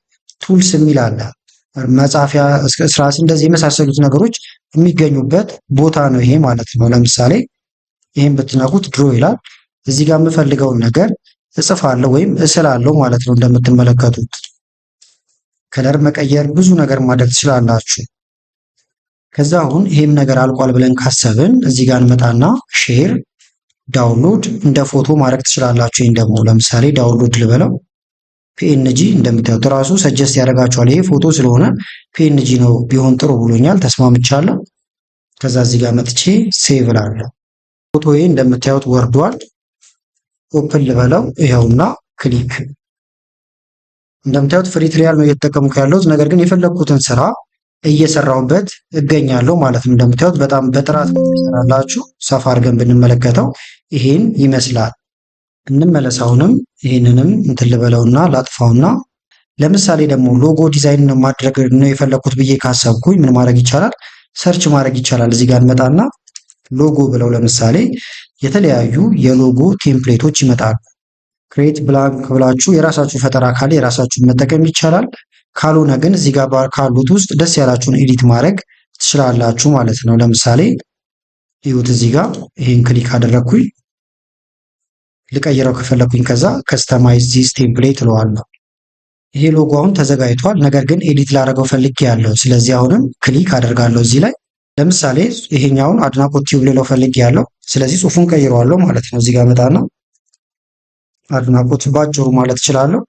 ቱልስ የሚል አለ። መጻፊያ፣ እስራስ እንደዚህ የመሳሰሉት ነገሮች የሚገኙበት ቦታ ነው ይሄ ማለት ነው። ለምሳሌ ይሄን ብትነኩት ድሮ ይላል። እዚህ ጋር የምፈልገውን ነገር እጽፋለሁ ወይም እስላለሁ ማለት ነው። እንደምትመለከቱት ከለር መቀየር፣ ብዙ ነገር ማድረግ ትችላላችሁ። ከዛ አሁን ይሄም ነገር አልቋል ብለን ካሰብን እዚህ ጋር እንመጣና ሼር ዳውንሎድ እንደ ፎቶ ማድረግ ትችላላችሁ። ይሄን ደግሞ ለምሳሌ ዳውንሎድ ልበለው፣ ፒኤንጂ እንደምታዩት ራሱ ሰጀስት ያደርጋችኋል። ይሄ ፎቶ ስለሆነ ፒኤንጂ ነው ቢሆን ጥሩ ብሎኛል፣ ተስማምቻለሁ። ከዛ እዚህ ጋር መጥቼ ሴቭ እላለሁ። ፎቶዬ እንደምታዩት ወርዷል። ኦፕን ልበለው፣ ይኸውና ክሊክ። እንደምታዩት ፍሪ ትሪያል ነው እየተጠቀምኩ ያለሁት፣ ነገር ግን የፈለግኩትን ስራ እየሰራሁበት እገኛለሁ ማለት ነው። እንደምታዩት በጣም በጥራት ትሰራላችሁ። ሰፋ አድርገን ብንመለከተው ይሄን ይመስላል። እንመለስ። አሁንም ይሄንንም እንትን ልበለውና ላጥፋውና ለምሳሌ ደግሞ ሎጎ ዲዛይን ማድረግ ነው የፈለኩት ብዬ ካሰብኩኝ ምን ማድረግ ይቻላል? ሰርች ማድረግ ይቻላል። እዚህ ጋር እንመጣና ሎጎ ብለው ለምሳሌ የተለያዩ የሎጎ ቴምፕሌቶች ይመጣሉ። ክሬት ብላንክ ብላችሁ የራሳችሁ ፈጠራ ካለ የራሳችሁን መጠቀም ይቻላል። ካልሆነ ግን እዚህ ጋር ካሉት ውስጥ ደስ ያላችሁን ኤዲት ማድረግ ትችላላችሁ ማለት ነው። ለምሳሌ ይሁት እዚህ ጋር ይሄን ክሊክ አደረግኩኝ፣ ልቀይረው ከፈለኩኝ ከዛ ከስተማይዝ ዚስ ቴምፕሌት እለዋለሁ። ይሄ ሎጎ አሁን ተዘጋጅቷል፣ ነገር ግን ኤዲት ላደርገው ፈልጌ ያለው። ስለዚህ አሁንም ክሊክ አደርጋለሁ እዚህ ላይ። ለምሳሌ ይሄኛውን አድናቆት ቲዩብ ልለው ፈልጌ ያለው፣ ስለዚህ ጽሑፉን ቀይረዋለሁ ማለት ነው። እዚህ ጋር መጣና አድናቆት ባጭሩ ማለት እችላለሁ።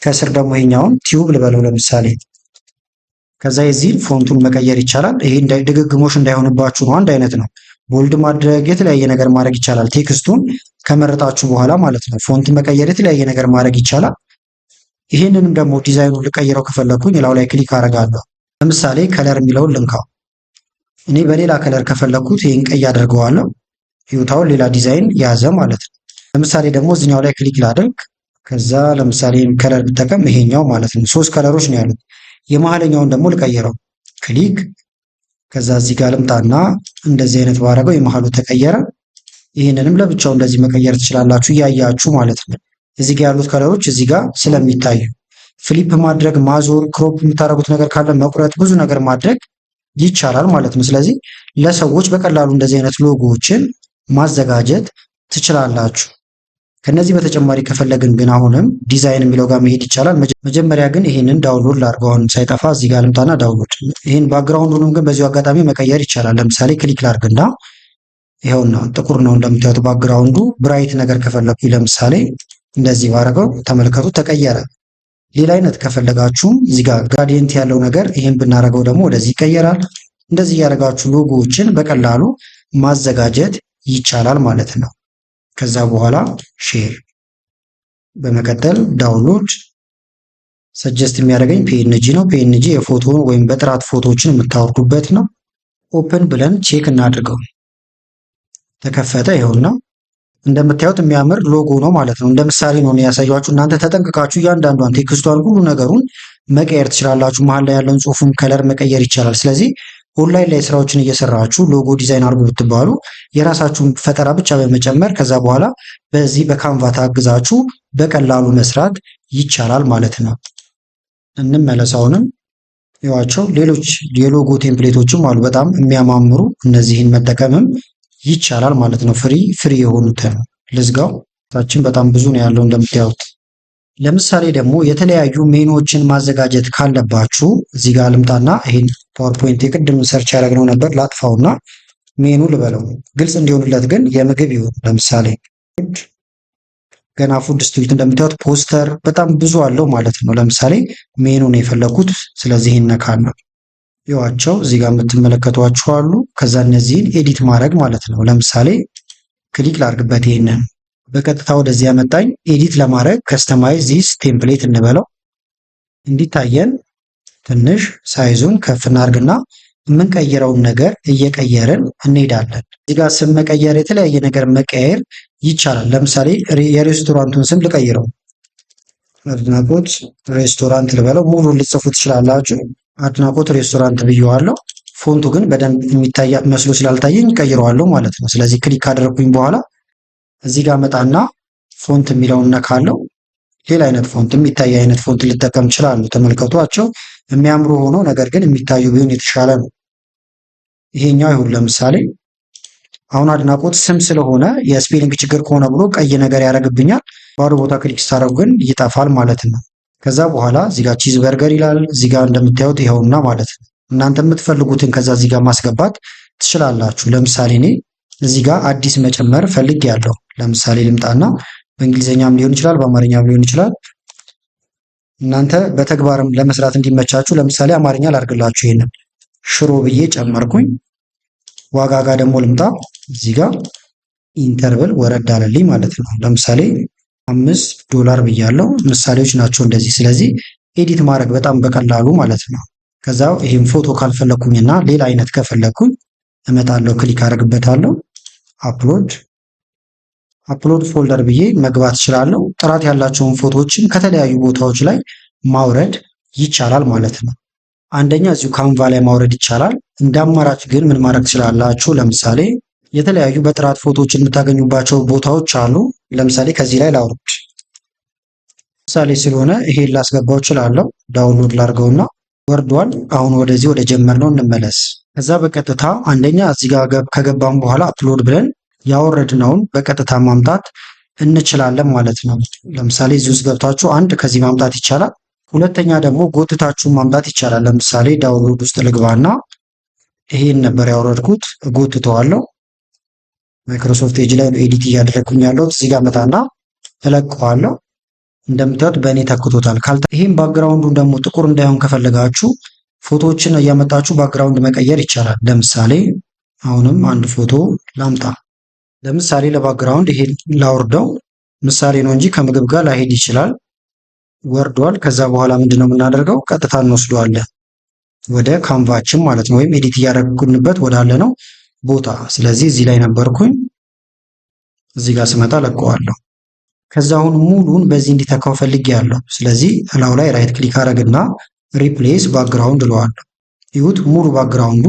ከስር ደግሞ ይሄኛውን ቲዩብ ልበለው ለምሳሌ። ከዛ የዚህን ፎንቱን መቀየር ይቻላል። ይሄ ድግግሞሽ እንዳይሆንባችሁ ነው፣ አንድ አይነት ነው። ቦልድ ማድረግ የተለያየ ነገር ማድረግ ይቻላል። ቴክስቱን ከመረጣችሁ በኋላ ማለት ነው። ፎንት መቀየር የተለያየ ነገር ማድረግ ይቻላል። ይሄንንም ደግሞ ዲዛይኑን ልቀይረው ከፈለኩኝ ላው ላይ ክሊክ አደርጋለሁ። ለምሳሌ ከለር የሚለውን ልንካው። እኔ በሌላ ከለር ከፈለኩት ይሄን ቀይ አደርገዋለሁ። ይውታውን ሌላ ዲዛይን ያዘ ማለት ነው። ለምሳሌ ደግሞ እዚህኛው ላይ ክሊክ ላድርግ። ከዛ ለምሳሌ ከለር ብጠቀም ይሄኛው ማለት ነው። 3 ከለሮች ነው ያሉት። የመሀለኛውን ደግሞ ልቀይረው፣ ክሊክ። ከዛ እዚህ ጋር ልምጣና እንደዚህ አይነት ባረገው የመሀሉ ተቀየረ። ይህንንም ለብቻው እንደዚህ መቀየር ትችላላችሁ እያያችሁ ማለት ነው። እዚህ ጋር ያሉት ከለሮች እዚህ ጋር ስለሚታዩ ፍሊፕ ማድረግ፣ ማዞር፣ ክሮፕ የምታደርጉት ነገር ካለ መቁረጥ፣ ብዙ ነገር ማድረግ ይቻላል ማለት ነው። ስለዚህ ለሰዎች በቀላሉ እንደዚህ አይነት ሎጎዎችን ማዘጋጀት ትችላላችሁ። ከነዚህ በተጨማሪ ከፈለግን ግን አሁንም ዲዛይን የሚለው ጋር መሄድ ይቻላል። መጀመሪያ ግን ይህንን ዳውንሎድ ላድርገው። አሁን ሳይጠፋ እዚህ ጋር ልምጣና ዳውንሎድ። ይህን ባክግራውንዱንም ግን በዚሁ አጋጣሚ መቀየር ይቻላል። ለምሳሌ ክሊክ ላድርግና ይኸውና ጥቁር ነው እንደምታዩት ባክግራውንዱ። ብራይት ነገር ከፈለኩኝ ለምሳሌ እንደዚህ ባረገው ተመልከቱ፣ ተቀየረ። ሌላ አይነት ከፈለጋችሁም እዚህ ጋር ግራዲየንት ያለው ነገር ይህን ብናደርገው ደግሞ ወደዚህ ይቀየራል። እንደዚህ እያደረጋችሁ ሎጎዎችን በቀላሉ ማዘጋጀት ይቻላል ማለት ነው። ከዛ በኋላ ሼር፣ በመቀጠል ዳውንሎድ። ሰጀስት የሚያደርገኝ ፒኤንጂ ነው። ፒኤንጂ የፎቶ ወይም በጥራት ፎቶዎችን የምታወርዱበት ነው። ኦፕን ብለን ቼክ እናድርገው። ተከፈተ። ይኸውና እንደምታዩት የሚያምር ሎጎ ነው ማለት ነው። እንደ ምሳሌ ነው ያሳያችሁ። እናንተ ተጠንቅቃችሁ እያንዳንዷን ቴክስቷን ሁሉ ነገሩን መቀየር ትችላላችሁ። መሀል ላይ ያለውን ጽሑፉን ከለር መቀየር ይቻላል። ስለዚህ ኦንላይን ላይ ስራዎችን እየሰራችሁ ሎጎ ዲዛይን አድርጉ ብትባሉ የራሳችሁን ፈጠራ ብቻ በመጨመር ከዛ በኋላ በዚህ በካንቫ ታግዛችሁ በቀላሉ መስራት ይቻላል ማለት ነው። እንመለስ። አሁንም ይዋቸው ሌሎች የሎጎ ቴምፕሌቶችም አሉ በጣም የሚያማምሩ። እነዚህን መጠቀምም ይቻላል ማለት ነው። ፍሪ የሆኑትን ልዝጋው። ታችን በጣም ብዙ ነው ያለው እንደምታዩት። ለምሳሌ ደግሞ የተለያዩ ሜኖችን ማዘጋጀት ካለባችሁ እዚህ ጋር ልምጣና ይሄን ፓወርፖይንት የቅድም ሰርች ያደረግነው ነበር ላጥፋውና ሜኑ ልበለው። ግልጽ እንዲሆንለት ግን የምግብ ይሁን። ለምሳሌ ገና ፉድ ስትሪት እንደምታዩት ፖስተር በጣም ብዙ አለው ማለት ነው። ለምሳሌ ሜኑ ነው የፈለኩት፣ ስለዚህ ይነካለሁ። ይዋቸው እዚህ ጋር የምትመለከቷቸው አሉ። ከዛ እነዚህን ኤዲት ማድረግ ማለት ነው። ለምሳሌ ክሊክ ላድርግበት ይሄንን በቀጥታ ወደዚህ ያመጣኝ። ኤዲት ለማድረግ ከስተማይዝ ዚስ ቴምፕሌት እንበለው እንዲታየን ትንሽ ሳይዙን ከፍ እናድርግና የምንቀይረውን ነገር እየቀየርን እንሄዳለን። እዚህ ጋር ስም መቀየር፣ የተለያየ ነገር መቀየር ይቻላል። ለምሳሌ የሬስቶራንቱን ስም ልቀይረው፣ አድናቆት ሬስቶራንት ልበለው። ሙሉ ልጽፉ ትችላላችሁ። አድናቆት ሬስቶራንት ብየዋለሁ። ፎንቱ ግን በደንብ የሚታይ መስሎ ስላልታየኝ ቀይረዋለሁ ማለት ነው። ስለዚህ ክሊክ ካደረኩኝ በኋላ እዚህ ጋር መጣና ፎንት የሚለውን ነካለው። ሌላ አይነት ፎንት የሚታይ አይነት ፎንት ልጠቀም ይችላሉ። ተመልከቷቸው የሚያምሩ ሆኖ ነገር ግን የሚታዩ ቢሆን የተሻለ ነው። ይሄኛው ይሁን። ለምሳሌ አሁን አድናቆት ስም ስለሆነ የስፔሊንግ ችግር ከሆነ ብሎ ቀይ ነገር ያደርግብኛል። ባዶ ቦታ ክሊክ ስታደርጉ ግን ይጠፋል ማለት ነው። ከዛ በኋላ እዚህ ጋር ቺዝ በርገር ይላል። እዚህ ጋር እንደምታዩት ይኸውና ማለት ነው። እናንተ የምትፈልጉትን ከዛ እዚህ ጋር ማስገባት ትችላላችሁ። ለምሳሌ እኔ እዚህ ጋር አዲስ መጨመር ፈልጌያለሁ። ለምሳሌ ልምጣና በእንግሊዘኛም ሊሆን ይችላል፣ በአማርኛም ሊሆን ይችላል። እናንተ በተግባርም ለመስራት እንዲመቻችሁ ለምሳሌ አማርኛ ላድርግላችሁ። ይሄንን ሽሮ ብዬ ጨመርኩኝ። ዋጋ ጋር ደግሞ ልምጣ። እዚህ ጋር ኢንተርቭል ወረድ አለልኝ ማለት ነው። ለምሳሌ $5 ብያለሁ። ምሳሌዎች ናቸው እንደዚህ። ስለዚህ ኤዲት ማድረግ በጣም በቀላሉ ማለት ነው። ከዛ ይሄን ፎቶ ካልፈለኩኝና ሌላ አይነት ከፈለኩኝ እመጣለሁ፣ ክሊክ አደርግበታለሁ። አፕሎድ ፎልደር ብዬ መግባት እችላለሁ። ጥራት ያላቸውን ፎቶዎችን ከተለያዩ ቦታዎች ላይ ማውረድ ይቻላል ማለት ነው። አንደኛ እዚሁ ካንቫ ላይ ማውረድ ይቻላል። እንደ አማራጭ ግን ምን ማድረግ ትችላላችሁ? ለምሳሌ የተለያዩ በጥራት ፎቶዎችን የምታገኙባቸው ቦታዎች አሉ። ለምሳሌ ከዚህ ላይ ላውርድ፣ ምሳሌ ስለሆነ ይሄን ላስገባው እችላለሁ። ዳውንሎድ ላድርገውና ወርዷል። አሁን ወደዚህ ወደ ጀመርነው እንመለስ። ከዛ በቀጥታ አንደኛ እዚህ ጋር ከገባም በኋላ አፕሎድ ብለን ያወረድነውን በቀጥታ ማምጣት እንችላለን ማለት ነው። ለምሳሌ እዚህ ውስጥ ገብታችሁ አንድ ከዚህ ማምጣት ይቻላል። ሁለተኛ ደግሞ ጎትታችሁ ማምጣት ይቻላል። ለምሳሌ ዳውንሎድ ውስጥ ልግባና ይሄን ነበር ያወረድኩት፣ ጎትተዋለሁ። ማይክሮሶፍት ኤጅ ላይ ኤዲት እያደረግኩኝ ያለሁት። እዚህ ጋር መጣና እለቀዋለሁ። እንደምታዩት በእኔ ተክቶታል። ይሄን ባክግራውንዱን ደግሞ ጥቁር እንዳይሆን ከፈለጋችሁ ፎቶዎችን እያመጣችሁ ባክግራውንድ መቀየር ይቻላል። ለምሳሌ አሁንም አንድ ፎቶ ላምጣ። ለምሳሌ ለባክግራውንድ ይሄን ላውርደው። ምሳሌ ነው እንጂ ከምግብ ጋር ላይሄድ ይችላል። ወርዷል። ከዛ በኋላ ምንድነው የምናደርገው? ቀጥታ እንወስደዋለን ወደ ካንቫችን ማለት ነው፣ ወይም ኤዲት እያደረግንበት ወዳለ ነው ቦታ። ስለዚህ እዚህ ላይ ነበርኩኝ። እዚህ ጋር ስመጣ ለቀዋለሁ። ከዛ አሁን ሙሉን በዚህ እንዲተካው ፈልጌያለሁ። ስለዚህ እላው ላይ ራይት ክሊክ አደረግና ሪፕሌስ ባክግራውንድ እለዋለሁ። ይሁት ሙሉ ባክግራውንዱ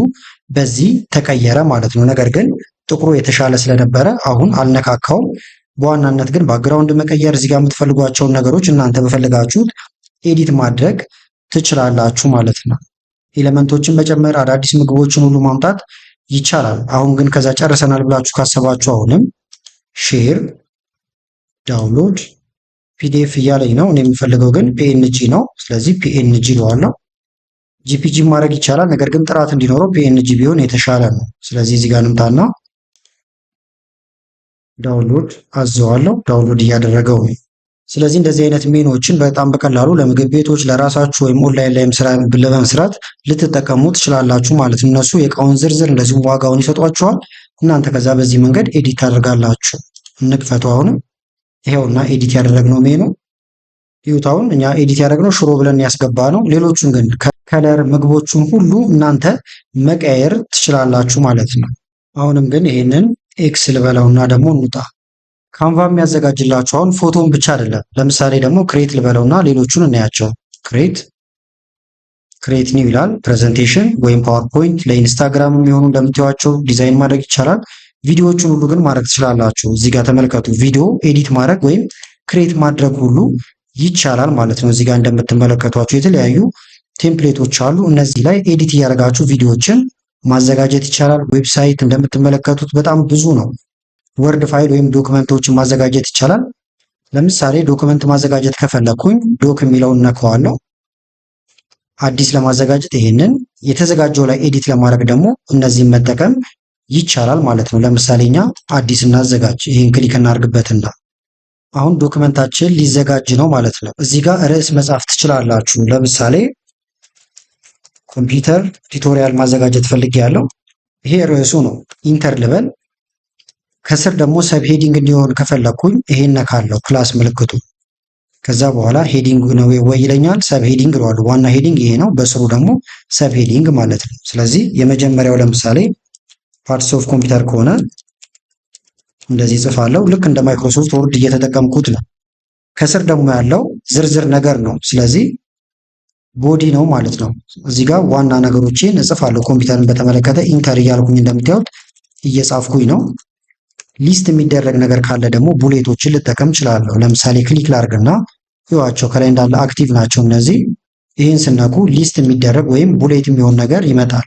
በዚህ ተቀየረ ማለት ነው። ነገር ግን ጥቁሩ የተሻለ ስለነበረ አሁን አልነካካውም። በዋናነት ግን ባክግራውንድ መቀየር፣ እዚህ ጋር የምትፈልጓቸውን ነገሮች እናንተ በፈለጋችሁት ኤዲት ማድረግ ትችላላችሁ ማለት ነው። ኤሌመንቶችን መጨመር፣ አዳዲስ ምግቦችን ሁሉ ማምጣት ይቻላል። አሁን ግን ከዛ ጨርሰናል ብላችሁ ካሰባችሁ አሁንም ሼር ዳውንሎድ ፒዲኤፍ እያለኝ ነው። እኔ የምፈልገው ግን ፒኤንጂ ነው። ስለዚህ ፒኤንጂ ለዋለሁ። ጂፒጂ ማድረግ ይቻላል፣ ነገር ግን ጥራት እንዲኖረው ፒኤንጂ ቢሆን የተሻለ ነው። ስለዚህ እዚህ ጋር እንምጣና ዳውንሎድ አዘዋለሁ። ዳውንሎድ እያደረገው ነው። ስለዚህ እንደዚህ አይነት ሜኖችን በጣም በቀላሉ ለምግብ ቤቶች፣ ለራሳችሁ ወይም ኦንላይን ላይም ስራ ለመስራት ልትጠቀሙ ትችላላችሁ ማለት ነው። እነሱ የእቃውን ዝርዝር እንደዚሁም ዋጋውን ይሰጧችኋል። እናንተ ከዛ በዚህ መንገድ ኤዲት ታደርጋላችሁ። እንክፈቱ። አሁንም ይሄውና ኤዲት ያደረግነው ሜኑ ይሁት። አሁን እኛ ኤዲት ያደረግነው ሽሮ ብለን ያስገባ ነው። ሌሎቹን ግን ከለር ምግቦቹን ሁሉ እናንተ መቀየር ትችላላችሁ ማለት ነው። አሁንም ግን ይሄንን ኤክስ ልበለውና ደግሞ እንውጣ። ካንቫ የሚያዘጋጅላችሁ አሁን ፎቶን ብቻ አይደለም። ለምሳሌ ደግሞ ክሬት ልበለውና ሌሎቹን እናያቸው። ክሬት ኒው ይላል። ፕሬዘንቴሽን ወይም ፓወርፖይንት ለኢንስታግራም የሚሆኑ እንደምታዩቸው ዲዛይን ማድረግ ይቻላል። ቪዲዮዎቹን ሁሉ ግን ማድረግ ትችላላችሁ። እዚህ ጋር ተመልከቱ። ቪዲዮ ኤዲት ማድረግ ወይም ክሬት ማድረግ ሁሉ ይቻላል ማለት ነው። እዚህ ጋር እንደምትመለከቷቸው የተለያዩ ቴምፕሌቶች አሉ። እነዚህ ላይ ኤዲት እያደረጋችሁ ቪዲዮዎችን ማዘጋጀት ይቻላል። ዌብሳይት እንደምትመለከቱት በጣም ብዙ ነው። ወርድ ፋይል ወይም ዶክመንቶችን ማዘጋጀት ይቻላል። ለምሳሌ ዶክመንት ማዘጋጀት ከፈለኩኝ ዶክ የሚለውን ነካዋለሁ። አዲስ ለማዘጋጀት ይሄንን፣ የተዘጋጀው ላይ ኤዲት ለማድረግ ደግሞ እነዚህን መጠቀም ይቻላል ማለት ነው። ለምሳሌ እኛ አዲስ እናዘጋጅ። ይሄን ክሊክ እናድርግበትና አሁን ዶክመንታችን ሊዘጋጅ ነው ማለት ነው። እዚህ ጋር ርዕስ መጻፍ ትችላላችሁ። ለምሳሌ ኮምፒውተር ቱቶሪያል ማዘጋጀት ፈልጌያለሁ። ይሄ ርዕሱ ነው። ኢንተር ልበል። ከስር ደግሞ ሰብ ሄዲንግ እንዲሆን ከፈለኩኝ ይሄን ነካለው ፕላስ ምልክቱ። ከዛ በኋላ ሄዲንግ ነው ወይ ይለኛል። ሰብ ሄዲንግ ነው። ዋና ሄዲንግ ይሄ ነው። በስሩ ደግሞ ሰብ ሄዲንግ ማለት ነው። ስለዚህ የመጀመሪያው ለምሳሌ ፓርትስ ኦፍ ኮምፒውተር ከሆነ እንደዚህ ጽፋለሁ። ልክ እንደ ማይክሮሶፍት ወርድ እየተጠቀምኩት ነው። ከስር ደግሞ ያለው ዝርዝር ነገር ነው። ስለዚህ ቦዲ ነው ማለት ነው። እዚህ ጋር ዋና ነገሮችን እጽፋለሁ። ኮምፒውተርን በተመለከተ ኢንተር እያልኩኝ እንደምታዩት እየጻፍኩኝ ነው። ሊስት የሚደረግ ነገር ካለ ደግሞ ቡሌቶችን ልጠቀም እችላለሁ። ለምሳሌ ክሊክ ላርግና ይዋቸው ከላይ እንዳለ አክቲቭ ናቸው እነዚህ። ይህን ስነኩ ሊስት የሚደረግ ወይም ቡሌት የሚሆን ነገር ይመጣል።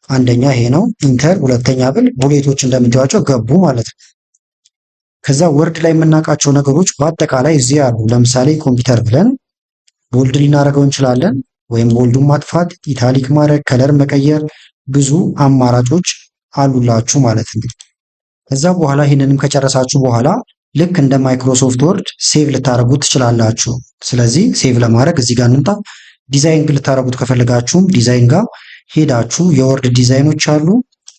አንደኛ ይሄ ነው ኢንተር። ሁለተኛ ብል ቡሌቶች እንደምታዩቸው ገቡ ማለት ነው። ከዛ ወርድ ላይ የምናውቃቸው ነገሮች በአጠቃላይ እዚህ አሉ። ለምሳሌ ኮምፒውተር ብለን ቦልድ ልናደርገው እንችላለን፣ ወይም ቦልዱን ማጥፋት፣ ኢታሊክ ማድረግ፣ ከለር መቀየር፣ ብዙ አማራጮች አሉላችሁ ማለት ነው። ከዛ በኋላ ይህንንም ከጨረሳችሁ በኋላ ልክ እንደ ማይክሮሶፍት ወርድ ሴቭ ልታደርጉት ትችላላችሁ። ስለዚህ ሴቭ ለማድረግ እዚህ ጋር እንምጣ። ዲዛይን ልታደርጉት ከፈለጋችሁም ዲዛይን ጋር ሄዳችሁ የወርድ ዲዛይኖች አሉ።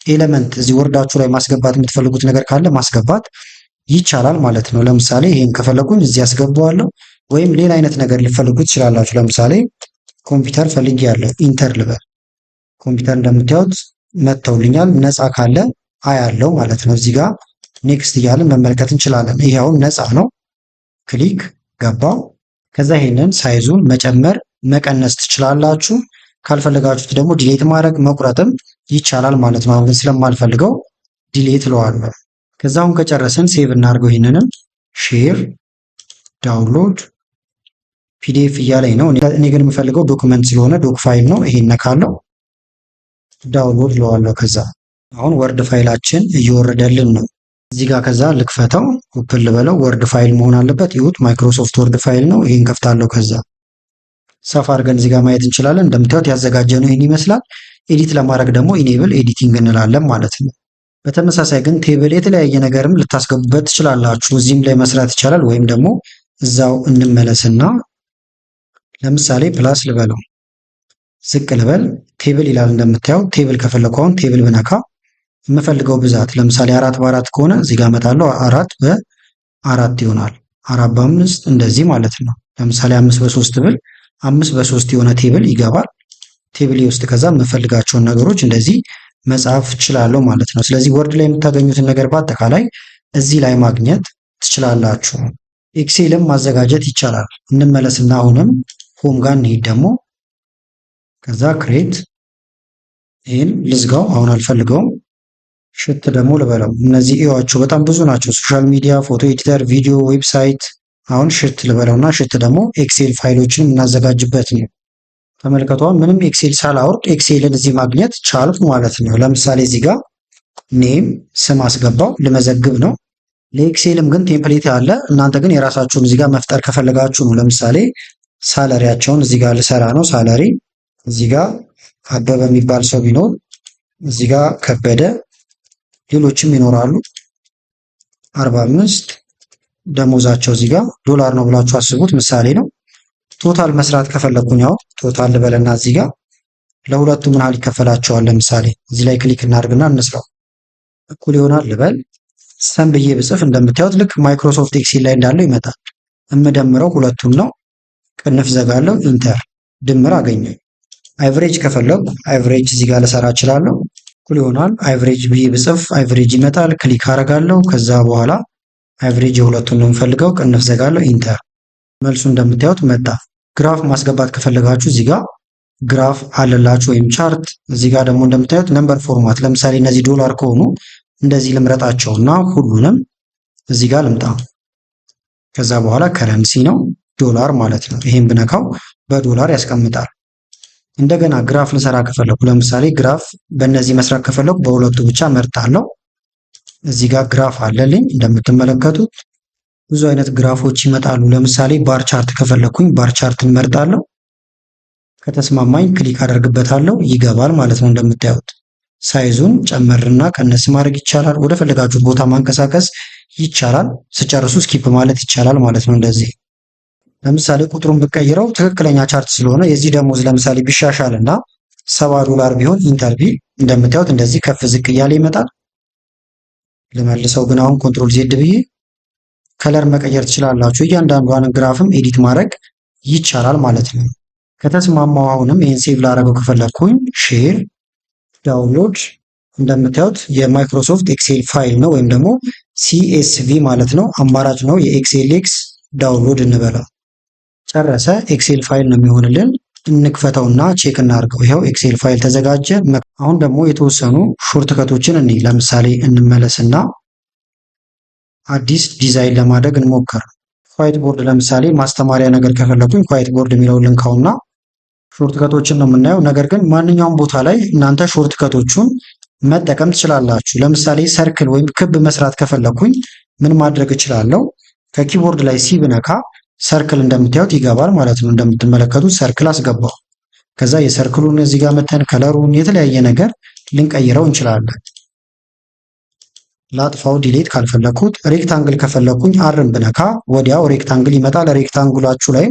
ኤሌመንት እዚህ ወርዳችሁ ላይ ማስገባት የምትፈልጉት ነገር ካለ ማስገባት ይቻላል ማለት ነው። ለምሳሌ ይሄን ከፈለኩኝ እዚህ አስገባዋለሁ፣ ወይም ሌላ አይነት ነገር ሊፈልጉት ትችላላችሁ። ለምሳሌ ኮምፒውተር ፈልጌያለሁ፣ ኢንተር ልበል። ኮምፒውተር እንደምታዩት መጥተውልኛል። ነፃ ካለ አያለው ማለት ነው። እዚህ ጋር ኔክስት እያለን መመልከት እንችላለን። ይሄ አሁን ነፃ ነው። ክሊክ ገባው። ከዛ ይሄንን ሳይዙን መጨመር መቀነስ ትችላላችሁ። ካልፈለጋችሁት ደግሞ ዲሌት ማድረግ መቁረጥም ይቻላል ማለት ነው። አሁን ግን ስለማልፈልገው ዲሌት እለዋለሁ። ከዛ አሁን ከጨረስን ሴቭ እናድርገው። ይሄንንም ሼር ዳውንሎድ ፒዲኤፍ እያለኝ ነው። እኔ ግን የምፈልገው ዶክመንት ስለሆነ ዶክ ፋይል ነው። ይሄን ነካለው ዳውንሎድ እለዋለሁ። ከዛ አሁን ወርድ ፋይላችን እየወረደልን ነው። እዚህ ጋር ከዛ ልክፈተው፣ ኦፕን ልበለው። ወርድ ፋይል መሆን አለበት። ይሁት ማይክሮሶፍት ወርድ ፋይል ነው። ይሄን ከፍታለሁ። ከዛ ሰፋ አድርገን እዚህ ጋር ማየት እንችላለን። እንደምታዩት ያዘጋጀነው ይሄን ይመስላል። ኤዲት ለማድረግ ደግሞ ኢኔብል ኤዲቲንግ እንላለን ማለት ነው። በተመሳሳይ ግን ቴብል የተለያየ ነገርም ልታስገቡበት ትችላላችሁ። እዚህም ላይ መስራት ይቻላል። ወይም ደግሞ እዛው እንመለስና ለምሳሌ ፕላስ ልበለው፣ ዝቅ ልበል፣ ቴብል ይላል እንደምታዩት። ቴብል ከፈለኩ አሁን ቴብል ብነካ የምፈልገው ብዛት ለምሳሌ 4x4 ከሆነ እዚህ ጋር እመጣለሁ። 4x4 ይሆናል። 4x5 እንደዚህ ማለት ነው። ለምሳሌ 5x3 ብል 5x3 የሆነ ቴብል ይገባል። ቴብል ውስጥ ከዛ የምፈልጋቸውን ነገሮች እንደዚህ መጻፍ እችላለሁ ማለት ነው። ስለዚህ ወርድ ላይ የምታገኙትን ነገር በአጠቃላይ እዚህ ላይ ማግኘት ትችላላችሁ። ኤክሴልም ማዘጋጀት ይቻላል። እንመለስና አሁንም ሆም ጋር እንሂድ ደግሞ። ከዛ ክሬት ይህን ልዝጋው፣ አሁን አልፈልገውም። ሽት ደግሞ ልበለው። እነዚህ እዩዋቸው በጣም ብዙ ናቸው። ሶሻል ሚዲያ፣ ፎቶ ኤዲተር፣ ቪዲዮ፣ ዌብሳይት። አሁን ሽት ልበለውና ሽት ደግሞ ኤክሴል ፋይሎችን የምናዘጋጅበት ነው። ተመልከቷል። ምንም ኤክሴል ሳላወርድ ኤክሴልን እዚህ ማግኘት ቻልኩ ማለት ነው። ለምሳሌ እዚህ ጋር ኔም ስም አስገባው ልመዘግብ ነው። ለኤክሴልም ግን ቴምፕሌት አለ። እናንተ ግን የራሳችሁን እዚህ ጋር መፍጠር ከፈለጋችሁ ነው። ለምሳሌ ሳለሪያቸውን እዚህ ጋር ልሰራ ነው። ሳለሪ እዚህ ጋር አበበ የሚባል ሰው ቢኖር እዚህ ጋር ከበደ፣ ሌሎችም ይኖራሉ። 45 ደሞዛቸው እዚህ ጋር ዶላር ነው ብላችሁ አስቡት። ምሳሌ ነው። ቶታል መስራት ከፈለኩኝ ያው ቶታል ልበልና እዚህ ጋር ለሁለቱ ምን ያህል ይከፈላቸዋል። ለምሳሌ እዚህ ላይ ክሊክ እናድርግና እንስራው። እኩል ይሆናል ልበል። ሰም ብዬ ብጽፍ እንደምታዩት ልክ ማይክሮሶፍት ኤክሴል ላይ እንዳለው ይመጣል። የምደምረው ሁለቱን ነው። ቅንፍ ዘጋለው፣ ኢንተር ድምር አገኘኝ። አቨሬጅ ከፈለኩ አቨሬጅ እዚህ ጋር ልሰራ እችላለሁ። እኩል ይሆናል አቨሬጅ ብዬ ብጽፍ አቨሬጅ ይመጣል። ክሊክ አደርጋለሁ። ከዛ በኋላ አቨሬጅ የሁለቱን ነው የምፈልገው። ቅንፍ ዘጋለው፣ ኢንተር መልሱ እንደምታዩት መጣ። ግራፍ ማስገባት ከፈለጋችሁ እዚህ ጋር ግራፍ አለላችሁ ወይም ቻርት። እዚህ ጋር ደግሞ እንደምታዩት ነምበር ፎርማት። ለምሳሌ እነዚህ ዶላር ከሆኑ እንደዚህ ልምረጣቸውና ሁሉንም እዚህ ጋር ልምጣ። ከዛ በኋላ ከረንሲ ነው ዶላር ማለት ነው። ይሄን ብነካው በዶላር ያስቀምጣል። እንደገና ግራፍ ልሰራ ከፈለኩ ለምሳሌ ግራፍ በእነዚህ መስራት ከፈለኩ በሁለቱ ብቻ መርጣለሁ። እዚህ ጋር ግራፍ አለልኝ እንደምትመለከቱት ብዙ አይነት ግራፎች ይመጣሉ። ለምሳሌ ባር ቻርት ከፈለኩኝ ባር ቻርትን መርጣለሁ። ከተስማማኝ ክሊክ አደርግበታለሁ፣ ይገባል ማለት ነው። እንደምታዩት ሳይዙን ጨመርና ቀነስ ማድረግ ይቻላል። ወደ ፈለጋችሁት ቦታ ማንቀሳቀስ ይቻላል። ስጨርሱ ስኪፕ ማለት ይቻላል ማለት ነው። እንደዚህ ለምሳሌ ቁጥሩን ብቀይረው ትክክለኛ ቻርት ስለሆነ የዚህ ደሞዝ ለምሳሌ ቢሻሻልና $70 ቢሆን ኢንተር ቢል እንደምታዩት እንደዚህ ከፍ ዝቅ እያለ ይመጣል። ልመልሰው ግን አሁን ኮንትሮል ዜድ ብዬ ከለር መቀየር ትችላላችሁ። እያንዳንዷን ግራፍም ኤዲት ማድረግ ይቻላል ማለት ነው። ከተስማማው አሁንም ይህን ሴቭ ላደረገው ከፈለግኩኝ ሼር ዳውንሎድ እንደምታዩት የማይክሮሶፍት ኤክሴል ፋይል ነው ወይም ደግሞ CSV ማለት ነው። አማራጭ ነው የኤክሴል ዳውንሎድ እንበለው። ጨረሰ። ኤክሴል ፋይል ነው የሚሆንልን። እንክፈተውና ቼክ እናድርገው። ይኸው ኤክሴል ፋይል ተዘጋጀ። አሁን ደግሞ የተወሰኑ ሾርትከቶችን እኔ ለምሳሌ እንመለስና አዲስ ዲዛይን ለማድረግ እንሞክር። ዋይት ቦርድ ለምሳሌ ማስተማሪያ ነገር ከፈለኩኝ ዋይት ቦርድ የሚለውን ልንካውና ሾርትከቶችን ነው የምናየው። ነገር ግን ማንኛውም ቦታ ላይ እናንተ ሾርትከቶቹን መጠቀም ትችላላችሁ። ለምሳሌ ሰርክል ወይም ክብ መስራት ከፈለኩኝ ምን ማድረግ እችላለሁ? ከኪቦርድ ላይ ሲ ብነካ ሰርክል እንደምታዩት ይገባል ማለት ነው። እንደምትመለከቱት ሰርክል አስገባው። ከዛ የሰርክሉን እዚህ ጋር መተን ከለሩን የተለያየ ነገር ልንቀይረው እንችላለን። ላጥፋው ዲሌት ካልፈለኩት። ሬክታንግል ከፈለኩኝ አርን ብነካ ወዲያው ሬክታንግል ይመጣል። ሬክታንጉላችሁ ላይ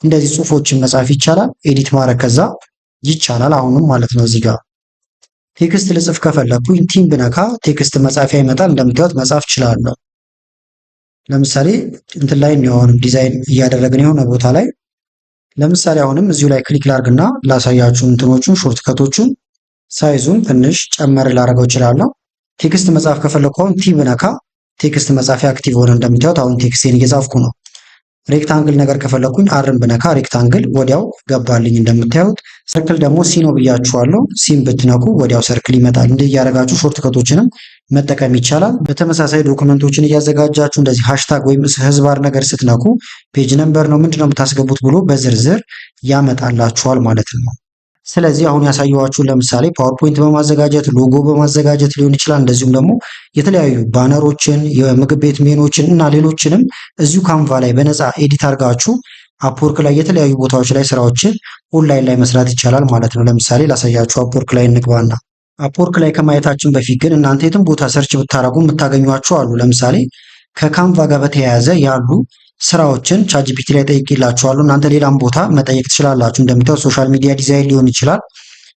እንደዚህ ጽሁፎችን መጻፍ ይቻላል። ኤዲት ማድረግ ከዛ ይቻላል አሁንም ማለት ነው። እዚህ ጋር ቴክስት ልጽፍ ከፈለኩኝ ቲም ብነካ ቴክስት መጻፊያ ይመጣል። እንደምታዩት መጻፍ እችላለሁ። ለምሳሌ እንትን ላይ ነው ዲዛይን እያደረግን የሆነ ቦታ ላይ ለምሳሌ አሁንም እዚሁ ላይ ክሊክ ላርግና ላሳያችሁ እንትኖቹን ሾርትከቶቹን ሳይዙን ትንሽ ጨመር ላደርገው እችላለሁ። ቴክስት መጻፍ ከፈለኩ አሁን ቲ ብነካ ቴክስት መጻፊያ አክቲቭ ሆነ። እንደምታዩት አሁን ቴክስቴን እየጻፍኩ ነው። ሬክታንግል ነገር ከፈለኩኝ አርን ብነካ ሬክታንግል ወዲያው ገባልኝ። እንደምታዩት ሰርክል ደግሞ ሲ ነው ብያችኋለሁ። ሲም ብትነኩ ወዲያው ሰርክል ይመጣል። እንዲህ እያደረጋችሁ ሾርትከቶችንም መጠቀም ይቻላል። በተመሳሳይ ዶክመንቶችን እያዘጋጃችሁ እንደዚህ ሃሽታግ ወይም ህዝባር ነገር ስትነኩ ፔጅ ነምበር ነው ምንድነው የምታስገቡት ብሎ በዝርዝር ያመጣላችኋል ማለት ነው። ስለዚህ አሁን ያሳየኋችሁ ለምሳሌ ፓወርፖይንት በማዘጋጀት ሎጎ በማዘጋጀት ሊሆን ይችላል። እንደዚሁም ደግሞ የተለያዩ ባነሮችን፣ የምግብ ቤት ሜኖችን እና ሌሎችንም እዚሁ ካንቫ ላይ በነፃ ኤዲት አድርጋችሁ አፕወርክ ላይ የተለያዩ ቦታዎች ላይ ስራዎችን ኦንላይን ላይ መስራት ይቻላል ማለት ነው። ለምሳሌ ላሳያችሁ። አፕወርክ ላይ እንግባና አፕወርክ ላይ ከማየታችን በፊት ግን እናንተ የትም ቦታ ሰርች ብታረጉ የምታገኟቸው አሉ። ለምሳሌ ከካንቫ ጋር በተያያዘ ያሉ ስራዎችን ቻትጂፒቲ ላይ ጠይቄላችኋለሁ። እናንተ ሌላም ቦታ መጠየቅ ትችላላችሁ። እንደምታዩት ሶሻል ሚዲያ ዲዛይን ሊሆን ይችላል፣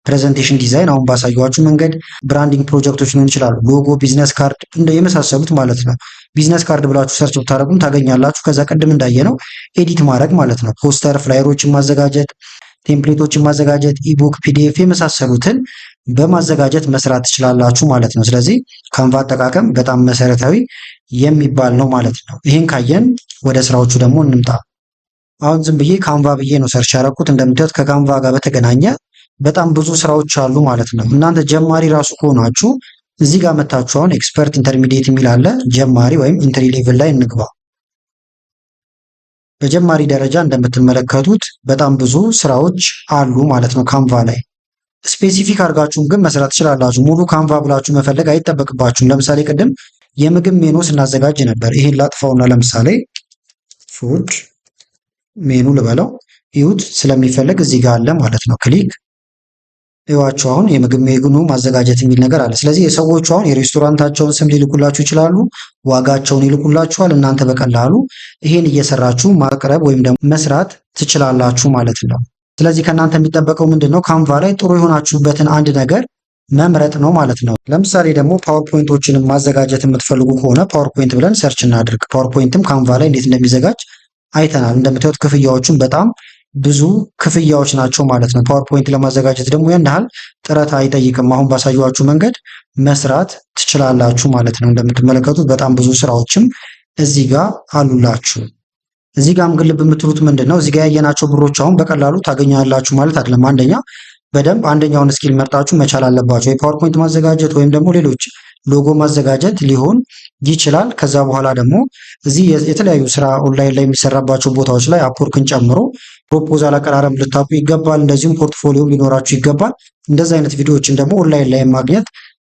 ፕሬዘንቴሽን ዲዛይን አሁን ባሳየኋችሁ መንገድ፣ ብራንዲንግ ፕሮጀክቶች ሊሆን ይችላሉ፣ ሎጎ፣ ቢዝነስ ካርድ የመሳሰሉት ማለት ነው። ቢዝነስ ካርድ ብላችሁ ሰርች ብታደርጉም ታገኛላችሁ። ከዛ ቅድም እንዳየነው ኤዲት ማድረግ ማለት ነው። ፖስተር፣ ፍላየሮችን ማዘጋጀት፣ ቴምፕሌቶችን ማዘጋጀት፣ ኢቡክ፣ ፒዲኤፍ የመሳሰሉትን በማዘጋጀት መስራት ትችላላችሁ ማለት ነው። ስለዚህ ካንቫ አጠቃቀም በጣም መሰረታዊ የሚባል ነው ማለት ነው። ይህን ካየን ወደ ስራዎቹ ደግሞ እንምጣ። አሁን ዝም ብዬ ካንቫ ብዬ ነው ሰርች ያደረኩት። እንደምታዩት ከካንቫ ጋር በተገናኘ በጣም ብዙ ስራዎች አሉ ማለት ነው። እናንተ ጀማሪ ራሱ ከሆናችሁ እዚህ ጋር መታችሁ አሁን ኤክስፐርት ኢንተርሚዲየት የሚል አለ። ጀማሪ ወይም ኢንትሪ ሌቭል ላይ እንግባ። በጀማሪ ደረጃ እንደምትመለከቱት በጣም ብዙ ስራዎች አሉ ማለት ነው ካንቫ ላይ። ስፔሲፊክ አድርጋችሁም ግን መስራት ትችላላችሁ። ሙሉ ካንቫ ብላችሁ መፈለግ አይጠበቅባችሁም። ለምሳሌ ቅድም የምግብ ሜኑ ስናዘጋጅ ነበር። ይሄን ላጥፋውና ለምሳሌ ፉድ ሜኑ ልበለው። ይሁት ስለሚፈልግ እዚህ ጋር አለ ማለት ነው። ክሊክ ይዋችሁ። አሁን የምግብ ሜኑ ማዘጋጀት የሚል ነገር አለ። ስለዚህ የሰዎቹ አሁን የሬስቶራንታቸውን ስም ሊልኩላችሁ ይችላሉ፣ ዋጋቸውን ይልኩላችኋል። እናንተ በቀላሉ ይሄን እየሰራችሁ ማቅረብ ወይም ደግሞ መስራት ትችላላችሁ ማለት ነው። ስለዚህ ከእናንተ የሚጠበቀው ምንድን ነው? ካንቫ ላይ ጥሩ የሆናችሁበትን አንድ ነገር መምረጥ ነው ማለት ነው። ለምሳሌ ደግሞ ፓወርፖይንቶችን ማዘጋጀት የምትፈልጉ ከሆነ ፓወርፖይንት ብለን ሰርች እናድርግ። ፓወርፖይንትም ካንቫ ላይ እንዴት እንደሚዘጋጅ አይተናል። እንደምታዩት ክፍያዎቹን በጣም ብዙ ክፍያዎች ናቸው ማለት ነው። ፓወርፖይንት ለማዘጋጀት ደግሞ ያን ያህል ጥረት አይጠይቅም። አሁን ባሳየኋችሁ መንገድ መስራት ትችላላችሁ ማለት ነው። እንደምትመለከቱት በጣም ብዙ ስራዎችም እዚህ ጋር አሉላችሁ። እዚህ ጋርም ግን ልብ የምትሉት ምንድን ነው? እዚህ ጋር ያየናቸው ብሮች አሁን በቀላሉ ታገኛላችሁ ማለት አይደለም። አንደኛ በደንብ አንደኛውን ስኪል መርጣችሁ መቻል አለባችሁ። የፓወርፖይንት ማዘጋጀት ወይም ደግሞ ሌሎች ሎጎ ማዘጋጀት ሊሆን ይችላል። ከዛ በኋላ ደግሞ እዚህ የተለያዩ ስራ ኦንላይን ላይ የሚሰራባቸው ቦታዎች ላይ አፕወርክን ጨምሮ ፕሮፖዛል አቀራረብ ልታውቁ ይገባል። እንደዚሁም ፖርትፎሊዮ ሊኖራችሁ ይገባል። እንደዚህ አይነት ቪዲዮዎችን ደግሞ ኦንላይን ላይ ማግኘት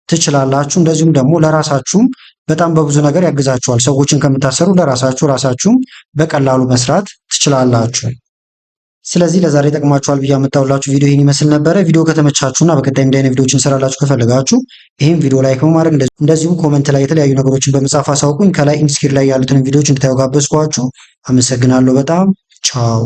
ትችላላችሁ። እንደዚሁም ደግሞ ለራሳችሁም በጣም በብዙ ነገር ያግዛችኋል። ሰዎችን ከምታሰሩ ራሳችሁም በቀላሉ መስራት ትችላላችሁ። ስለዚህ ለዛሬ ጠቅማችኋል ብዬ አመጣሁላችሁ ቪዲዮ ይህን ይመስል ነበረ። ቪዲዮ ከተመቻችሁና በቀጣይ እንዲህ አይነት ቪዲዮዎችን እንሰራላችሁ ከፈለጋችሁ ይህን ቪዲዮ ላይክ በማድረግ እንደዚሁም ኮመንት ላይ የተለያዩ ነገሮችን በመጻፍ አሳውቁኝ። ከላይ ኢንስክሪን ላይ ያሉትን ቪዲዮዎች እንድታዩ ጋበዝኳችሁ። አመሰግናለሁ በጣም ቻው።